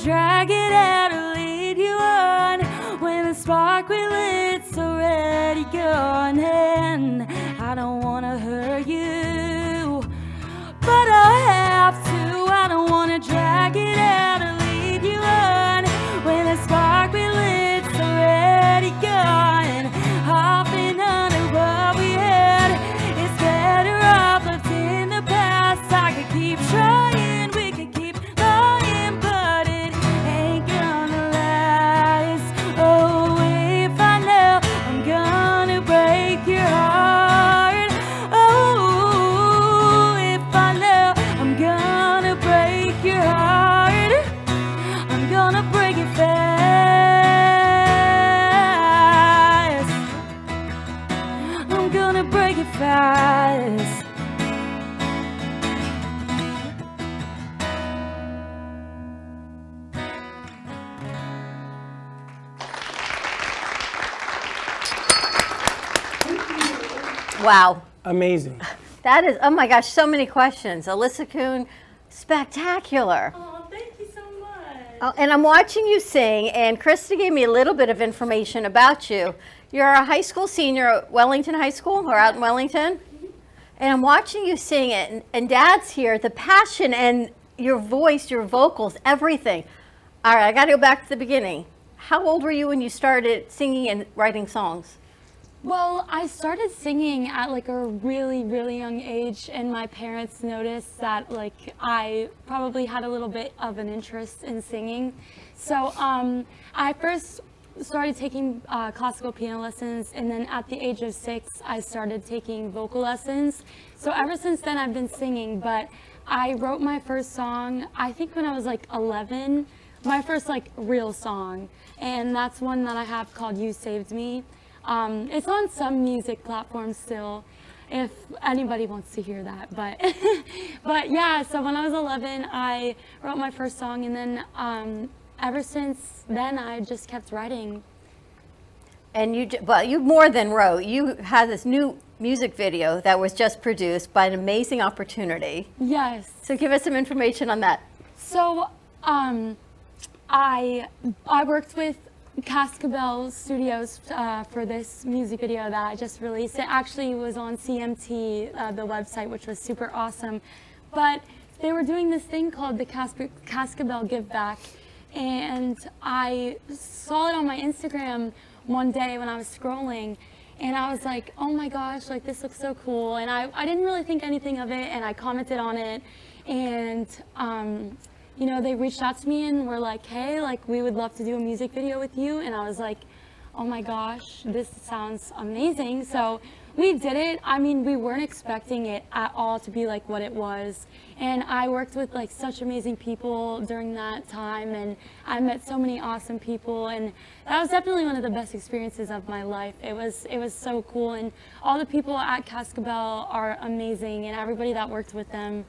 drag it out or lead you on. When the spark we lit's already gone, and I don't wanna hurt you, but I have to. I don't wanna drag it out or lead you on. When the spark we lit's already gone, hopping under what we had. It's better off left in the past. I could keep trying, we could keep lying, but it ain't gonna last. Oh, if I know I'm gonna break your heart. Oh, if I know I'm gonna break your heart, I'm gonna break it fast. I'm gonna break it fast. Wow. Amazing. That is, oh my gosh, so many questions. Alyssa Kuhn, spectacular. Oh, thank you so much. Oh, and I'm watching you sing, and Krista gave me a little bit of information about you. You're a high school senior at Wellington High School, or out in Wellington? And I'm watching you sing it, and Dad's here, the passion and your voice, your vocals, everything. All right, I got to go back to the beginning. How old were you when you started singing and writing songs? Well, I started singing at like a really, really young age, and my parents noticed that like I probably had a little bit of an interest in singing. So I first started taking classical piano lessons, and then at the age of 6, I started taking vocal lessons. So ever since then, I've been singing, but I wrote my first song, I think when I was like 11, my first like real song, and that's one that I have called You Saved Me. It's on some music platforms still, if anybody wants to hear that, but but yeah, so when I was 11, I wrote my first song, and then ever since then, I just kept writing. And you more than wrote. You had this new music video that was just produced by an amazing opportunity. Yes. So give us some information on that. So I worked with Cascabel Studios for this music video that I just released. It actually was on CMT, the website, which was super awesome. But they were doing this thing called the Cascabel Give Back, and I saw it on my Instagram one day when I was scrolling, and I was like, oh my gosh, like this looks so cool. And I didn't really think anything of it, and I commented on it, and you know, they reached out to me and were like, hey, like we would love to do a music video with you. And I was like, oh my gosh, this sounds amazing. So we did it. I mean, we weren't expecting it at all to be like what it was. And I worked with like such amazing people during that time, and I met so many awesome people, and that was definitely one of the best experiences of my life. It was so cool, and all the people at Cascabel are amazing, and everybody that worked with them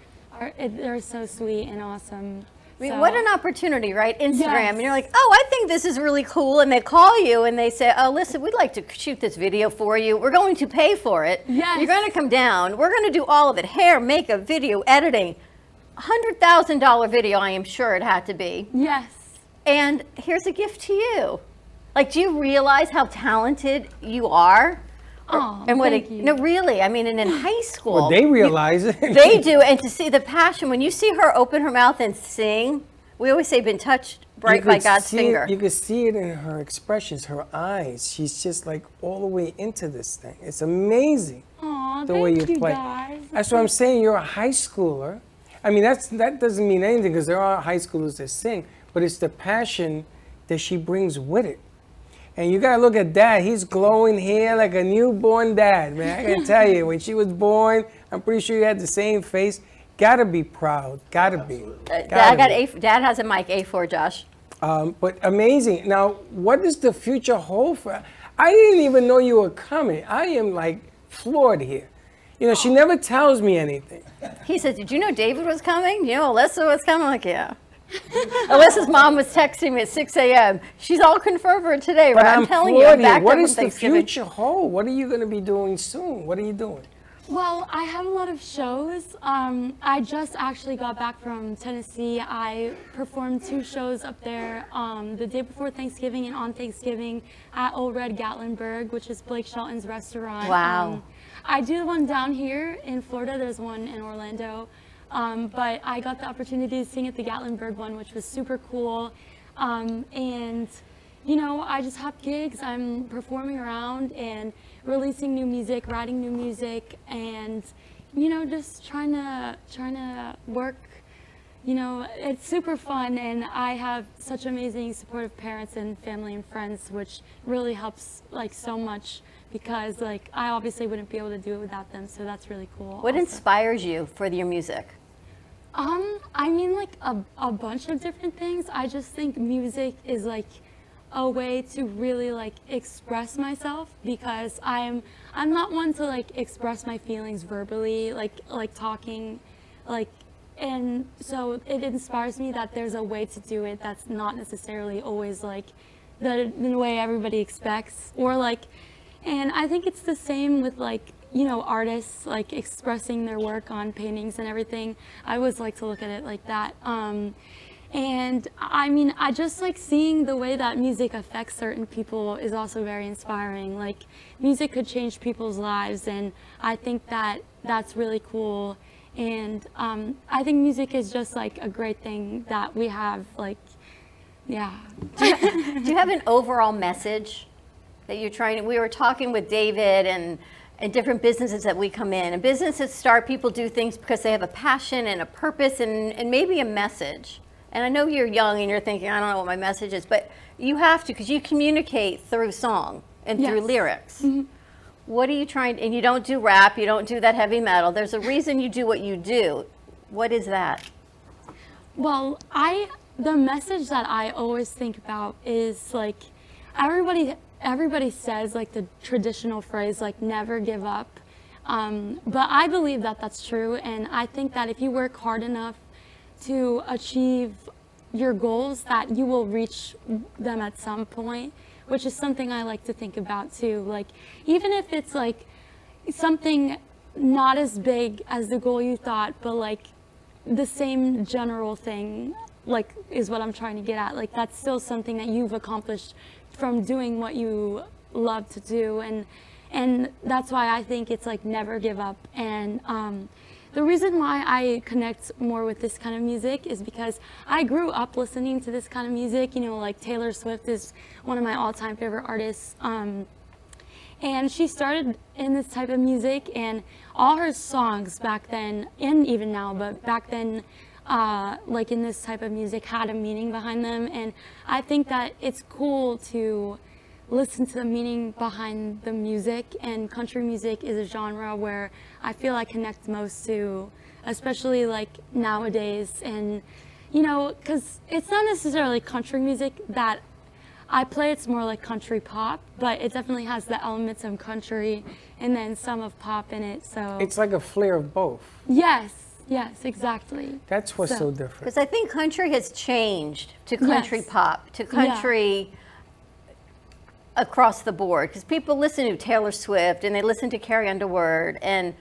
they're so sweet and awesome. I mean, what an opportunity, right? Instagram, and you're like, oh, I think this is really cool, and they call you and they say, oh, listen, we'd like to shoot this video for you. We're going to pay for it. Yes. You're going to come down. We're going to do all of it, hair, makeup, video, editing. $100,000 video, I am sure it had to be. Yes. And here's a gift to you. Like, do you realize how talented you are? Oh, and thank you. No, really. I mean, and in high school, Well, they realize it. They do, and to see the passion when you see her open her mouth and sing. We always say, "Been touched right by God's finger." You can see it in her expressions, her eyes. She's just like all the way into this thing. It's amazing. Aw, the way thank you you play. guys. That's what I'm saying. You're a high schooler. I mean, that doesn't mean anything because there are high schoolers that sing, but it's the passion that she brings with it. And you gotta look at Dad. He's glowing here like a newborn dad, man. I gotta tell you, when she was born, I'm pretty sure you had the same face. Gotta be proud. Gotta be. Dad has a mic, A4, Josh. But amazing. Now, what does the future hold for? I didn't even know you were coming. I am like floored here. You know, she never tells me anything. He says, "Did you know David was coming? You know Alyssa was coming?" I'm like, yeah. Alyssa's mom was texting me at 6 a.m. She's all confirmed for today, right? But I'm telling you, I'm back What up does from the Thanksgiving. future hold? What are you going to be doing soon? What are you doing? Well, I have a lot of shows. I just actually got back from Tennessee. I performed 2 shows up there the day before Thanksgiving and on Thanksgiving at Old Red Gatlinburg, which is Blake Shelton's restaurant. Wow. I do one down here in Florida. There's one in Orlando. But I got the opportunity to sing at the Gatlinburg one, which was super cool. And, you know, I just have gigs. I'm performing around and releasing new music, writing new music, and, you know, just trying to work. You know, it's super fun, and I have such amazing supportive parents and family and friends, which really helps like so much, because like I obviously wouldn't be able to do it without them, so that's really cool. What also. inspires you for your music? I mean, like a bunch of different things. I just think music is like a way to really like express myself, because I'm not one to like express my feelings verbally, like talking, like, and so it inspires me that there's a way to do it that's not necessarily always like the way everybody expects, or like, and I think it's the same with like, you know, artists like expressing their work on paintings and everything. I always like to look at it like that. And I mean, I just like seeing the way that music affects certain people is also very inspiring. Like, music could change people's lives, and I think that that's really cool. And I think music is just like a great thing that we have, like, yeah. Do you have an overall message that you're trying to, we were talking with David and different businesses that we come in, and businesses start, people do things because they have a passion and a purpose and maybe a message. And I know you're young and you're thinking, I don't know what my message is, but you have to, because you communicate through song and through lyrics. Mm-hmm. What are you trying, and you don't do rap, you don't do that heavy metal. There's a reason you do what you do. What is that? Well, the message that I always think about is like, everybody says like the traditional phrase, like never give up. But I believe that that's true. And I think that if you work hard enough to achieve your goals, that you will reach them at some point, which is something I like to think about too. Like, even if it's like something not as big as the goal you thought, but like the same general thing, like, is what I'm trying to get at. Like, that's still something that you've accomplished from doing what you love to do. And that's why I think it's like never give up. And the reason why I connect more with this kind of music is because I grew up listening to this kind of music. You know, like Taylor Swift is one of my all-time favorite artists. And she started in this type of music, and all her songs back then, and even now, but back then, like in this type of music, had a meaning behind them. And I think that it's cool to listen to the meaning behind the music, and country music is a genre where I feel I connect most to, especially like nowadays. And, you know, because it's not necessarily country music that I play, it's more like country pop, but it definitely has the elements of country and then some of pop in it, so. It's like a flair of both. Yes, exactly. That's what's so different. Because I think country has changed to country pop, to country across the board. Because people listen to Taylor Swift and they listen to Carrie Underwood, and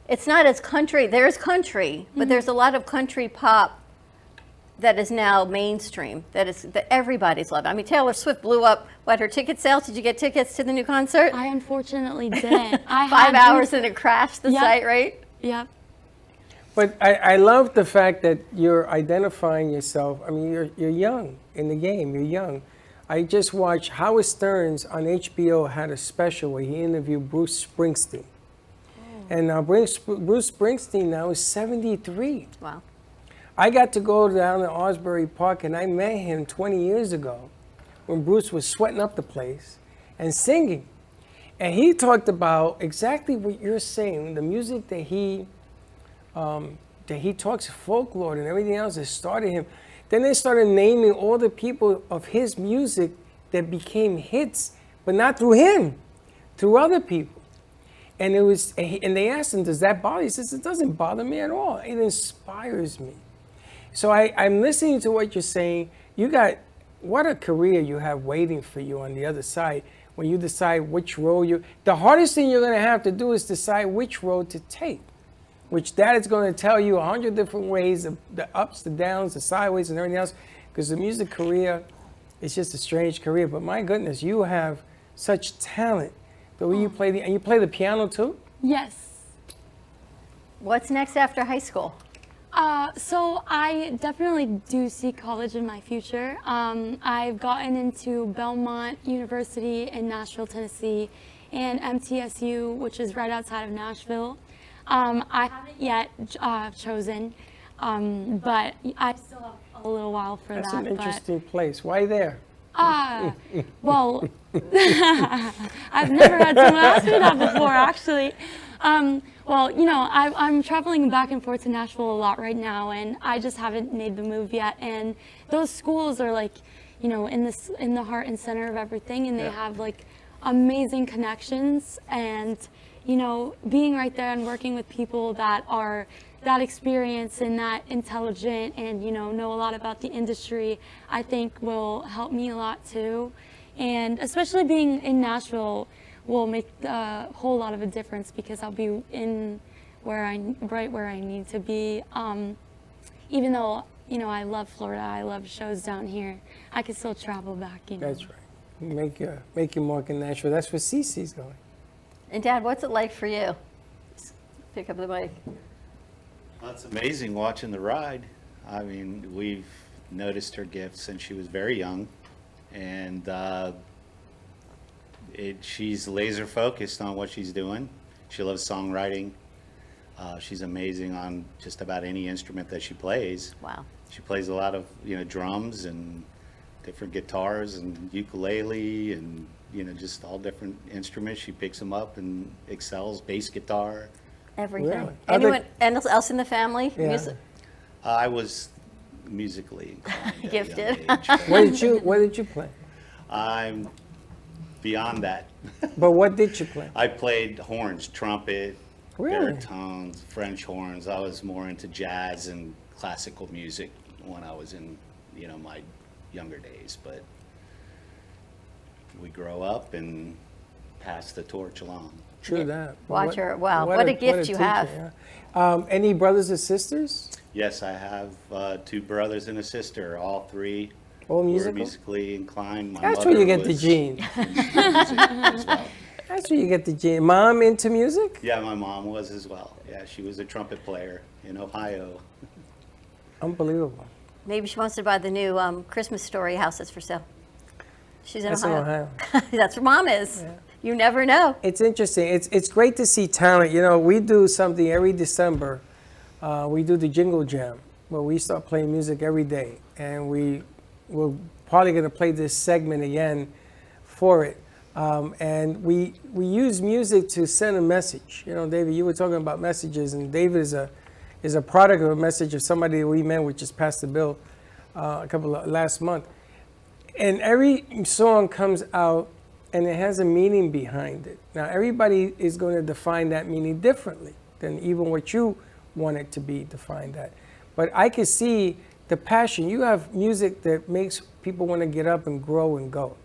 it's not as country. There's country, but there's a lot of country pop that is now mainstream, that everybody's loving. I mean, Taylor Swift blew up, her ticket sales? Did you get tickets to the new concert? I unfortunately didn't. 5 hours and it crashed the site, right? Yep. But I love the fact that you're identifying yourself. I mean, you're young in the game, you're young. I just watched Howard Stern's on HBO had a special where he interviewed Bruce Springsteen. And Bruce Springsteen now is 73. Wow. I got to go down to Osbury Park, and I met him 20 years ago when Bruce was sweating up the place and singing. And he talked about exactly what you're saying, the music that he talks folklore and everything else that started him. Then they started naming all the people of his music that became hits, but not through him, through other people. And they asked him, does that bother you? He says, it doesn't bother me at all. It inspires me. So I'm listening to what you're saying. What a career you have waiting for you on the other side. when you decide which road the hardest thing you're going to have to do is decide which road to take, which Dad is going to tell you 100 different ways, the ups, the downs, the sideways, and everything else, because the music career is just a strange career. But my goodness, you have such talent. The way you play and you play the piano too? Yes. What's next after high school? So I definitely do see college in my future. I've gotten into Belmont University in Nashville, Tennessee, and MTSU, which is right outside of Nashville. I haven't yet chosen, but I still have a little while for That's that. That's an interesting place. Why there? Well, I've never had someone ask me that before, actually. Well, you know, I'm traveling back and forth to Nashville a lot right now, and I just haven't made the move yet. And those schools are like, you know, in the heart and center of everything, and they have like amazing connections. And you know, being right there and working with people that are that experienced and that intelligent, and you know a lot about the industry, I think will help me a lot too. And especially being in Nashville will make a whole lot of a difference, because I'll be in right where I need to be. Even though, you know, I love Florida, I love shows down here, I can still travel back. You know. That's right. Make your mark in Nashville. That's where Cece's going. And Dad, what's it like for you? Just pick up the mic. Well, it's amazing watching the ride. I mean, we've noticed her gift since she was very young, and she's laser focused on what she's doing. She loves songwriting. She's amazing on just about any instrument that she plays. Wow. She plays a lot of, you know, drums and different guitars and ukulele and, you know, just all different instruments. She picks them up and excels. Bass guitar. Everything. Really? Anyone else in the family? Yeah. Music? I was musically inclined Gifted. at a young age. What did you play? I'm beyond that. But what did you play? I played horns, trumpet, Really? baritones, French horns. I was more into jazz and classical music when I was in, you know, my younger days. But we grow up and pass the torch along. True that. Watch her. Wow, what a gift you teacher, have. yeah. Any brothers or sisters? Yes, I have 2 brothers and a sister, all 3 All were musical? musically inclined. My That's mother where you get the was gene. into music as well. That's where you get the gene. Mom into music? Yeah, my mom was as well. Yeah, she was a trumpet player in Ohio. Unbelievable. Maybe she wants to buy the new Christmas Story house that's for sale. She's in That's Ohio. in Ohio. That's where Mom is. You never know. It's interesting. It's great to see talent. You know, we do something every December. We do the Jingle Jam, where we start playing music every day. And we're probably going to play this segment again for it. And we use music to send a message. You know, David, you were talking about messages, and David is a product of a message of somebody that we met, which is Pastor Bill, last month. And every song comes out, and it has a meaning behind it. Now, everybody is going to define that meaning differently than even what you want it to be defined at. But I can see the passion. You have music that makes people want to get up and grow and go.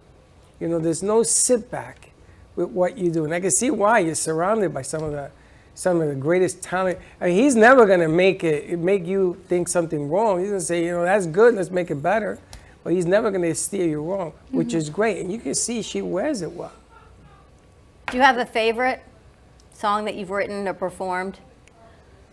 You know, there's no sit back with what you do. And I can see why you're surrounded by some of the greatest talent. I mean, he's never going to make you think something wrong. He's going to say, you know, that's good, let's make it better. But he's never going to steer you wrong, which is great. And you can see she wears it well. Do you have a favorite song that you've written or performed?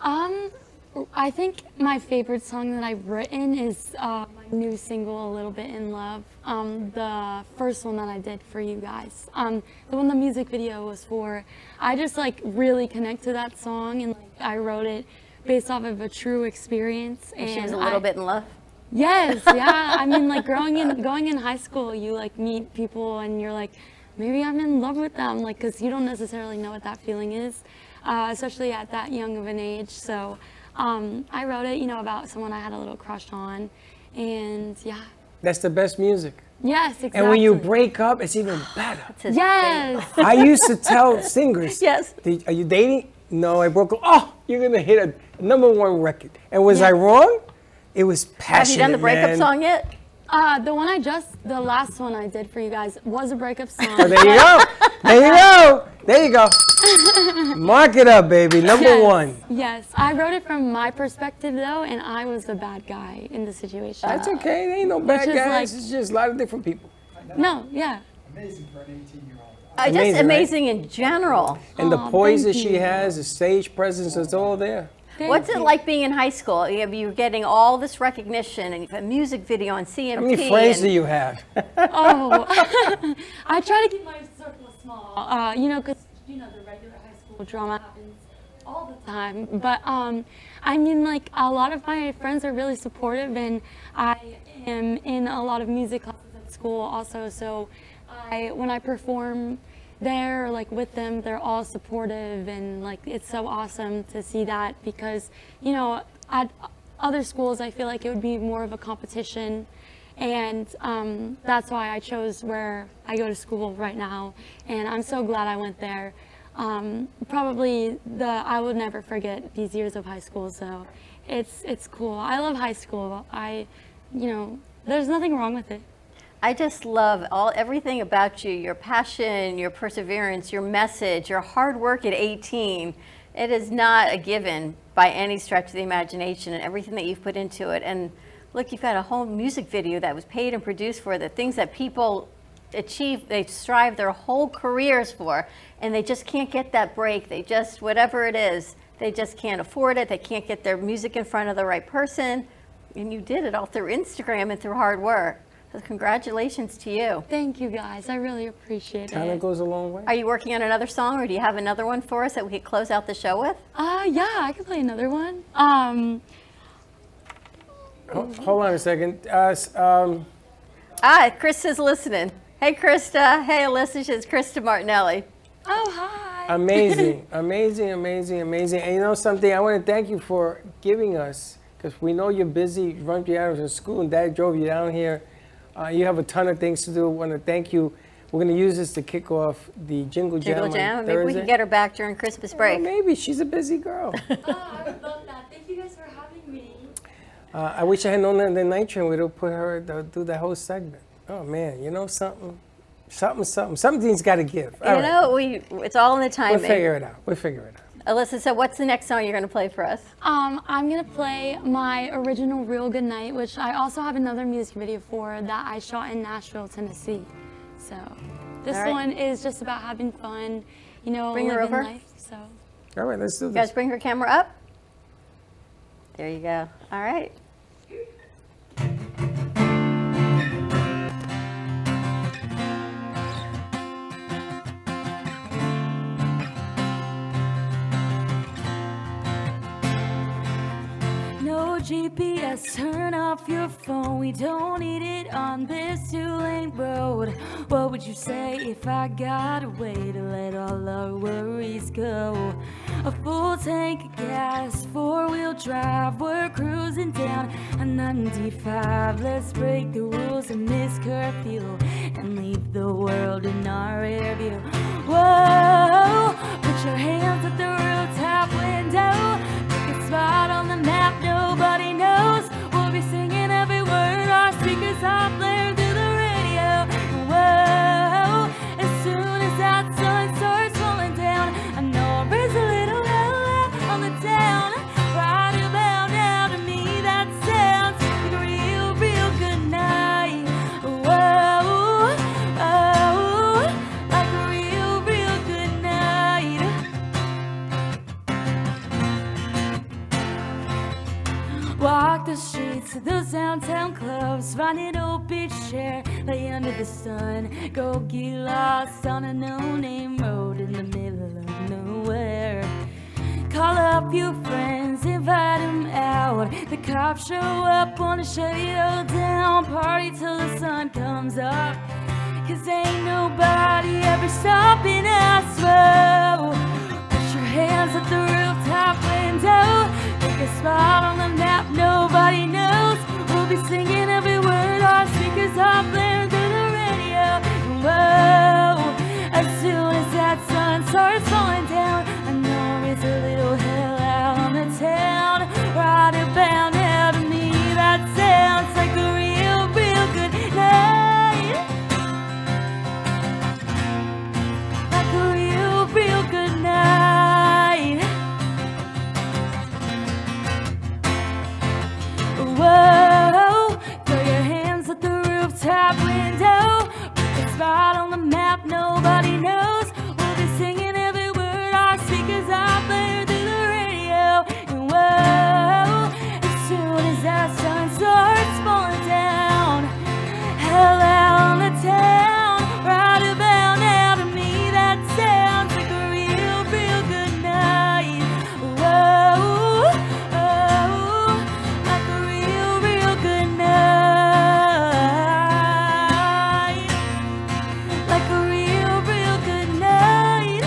I think my favorite song that I've written is my new single, A Little Bit in Love. The first one that I did for you guys. The one the music video was for. I just like really connect to that song, and like, I wrote it based off of a true experience. And she was a little bit in love? Yes, yeah. I mean, like going in high school, you like meet people and you're like, maybe I'm in love with them, like, because you don't necessarily know what that feeling is, especially at that young of an age. So I wrote it, you know, about someone I had a little crush on, and yeah. That's the best music. Yes, exactly. And when you break up, it's even better. Yes. I used to tell singers, yes. Are you dating? No, I broke up. Oh, you're going to hit a #1 record. And was I wrong? It was passionate. Have you done the breakup man. song yet? The last one I did for you guys was a breakup song. Oh, there you go. There you go. There you go. Mark it up, baby. Number one. Yes, I wrote it from my perspective though, and I was the bad guy in the situation. That's okay. There ain't no bad Which is guys. like- It's just a lot of different people. No, yeah. Amazing for an 18-year-old. Just Amazing, right? amazing in general. And the Aw, poise that thank she you. has, the stage presence, it's all there. What's it like being in high school? You're getting all this recognition, and you've a music video on CMT. How many friends and- do you have? Oh, I try to keep my circle small. You know, because you know the regular high school drama happens all the time. But I mean, like a lot of my friends are really supportive, and I am in a lot of music classes at school also. So when I perform there, like with them, they're all supportive, and like it's so awesome to see that, because you know at other schools I feel like it would be more of a competition, and that's why I chose where I go to school right now, and I'm so glad I went there. Probably I would never forget these years of high school, so it's cool. I love high school. You know, there's nothing wrong with it. I just love everything about you, your passion, your perseverance, your message, your hard work at 18. It is not a given by any stretch of the imagination, and everything that you've put into it. And look, you've got a whole music video that was paid and produced for, the things that people achieve, they strive their whole careers for, and they just can't get that break. They just, whatever it is, they just can't afford it. They can't get their music in front of the right person. And you did it all through Instagram and through hard work. So congratulations to you. Thank you guys. I really appreciate Talent it. goes a long way. Are you working on another song, or do you have another one for us that we could close out the show with? Yeah, I could play another one. Hold on a second. Chris is listening. Hey, Krista. Hey, Alyssa. It's Krista Martinelli. Oh, hi. Amazing, amazing, amazing, amazing. And you know something? I want to thank you for giving us, because we know you're busy, run you out of school, and Dad drove you down here. You have a ton of things to do. I want to thank you. We're going to use this to kick off the Jingle Jam. Jingle Jam. On Maybe we Thursday. can get her back during Christmas break. Well, maybe. She's a busy girl. I would love that. Thank you guys for having me. I wish I had known that in the night train. We'd have put her to do that whole segment. Oh, man. You know something? Something's got to give. All right. It's all in the timing. We'll figure it out. We'll figure it out. Alyssa, so what's the next song you're going to play for us? I'm gonna play my original Real Good Night, which I also have another music video for that I shot in Nashville, Tennessee. So this All right. one is just about having fun, you know, Bring her living over. life. So All right, let's do You this. guys bring her camera up. There you go. All right. No GPS, turn off your phone. We don't need it on this two-lane road. What would you say if I got a way to let all our worries go? A full tank of gas, four-wheel drive. We're cruising down a 95. Let's break the rules and miss curfew and leave the world in our rear view. Whoa, put your hands at the rooftop window. Pick a spot on the map nobody knows. We'll be singing every word our speakers are blaring through the radio. Whoa, as soon as that sun starts falling down, I know there's a little hell on the town. Right about now, to me that sounds like a real, real good night. Whoa, oh, like a real, real good night. Walk the streets to those downtown clubs, find an old beach chair, lay under the sun, go get lost on a no-name road in the middle of nowhere. Call up your friends, invite them out. The cops show up, wanna shut it all down. Party till the sun comes up, 'cause ain't nobody ever stopping us. Whoa, put your hands at the rooftop window. Pick a spot on the map nobody knows. We'll be singing every word our speakers are blaring through the radio. Whoa, as soon as that sun starts falling down, I know it's a little hell out on the town. Right about now, to me that sounds like a real, real good nobody knows. We'll be singing every word our speakers are playing through the radio. And whoa, as soon as that sun starts falling down, hell out on the town, right about now to me that sounds like a real, real good night. Whoa, oh, like a real, real good night. Like a real, real good night.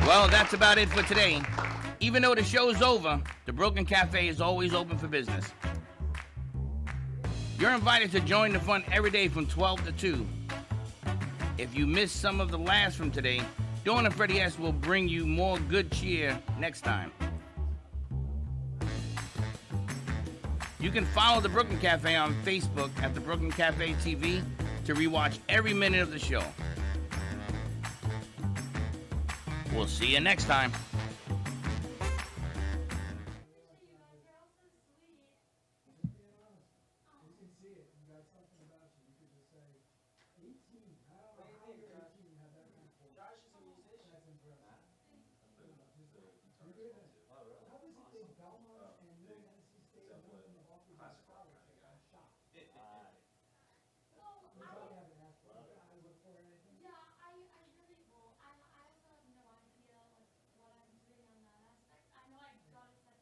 Well, that's about it for today. Even though the show's over, the Brooklyn Cafe is always open for business. You're invited to join the fun every day from 12 to 2. If you missed some of the laughs from today, Dawn and Freddie S. will bring you more good cheer next time. You can follow the Brooklyn Cafe on Facebook at the Brooklyn Cafe TV to rewatch every minute of the show. We'll see you next time. Josh is a musician.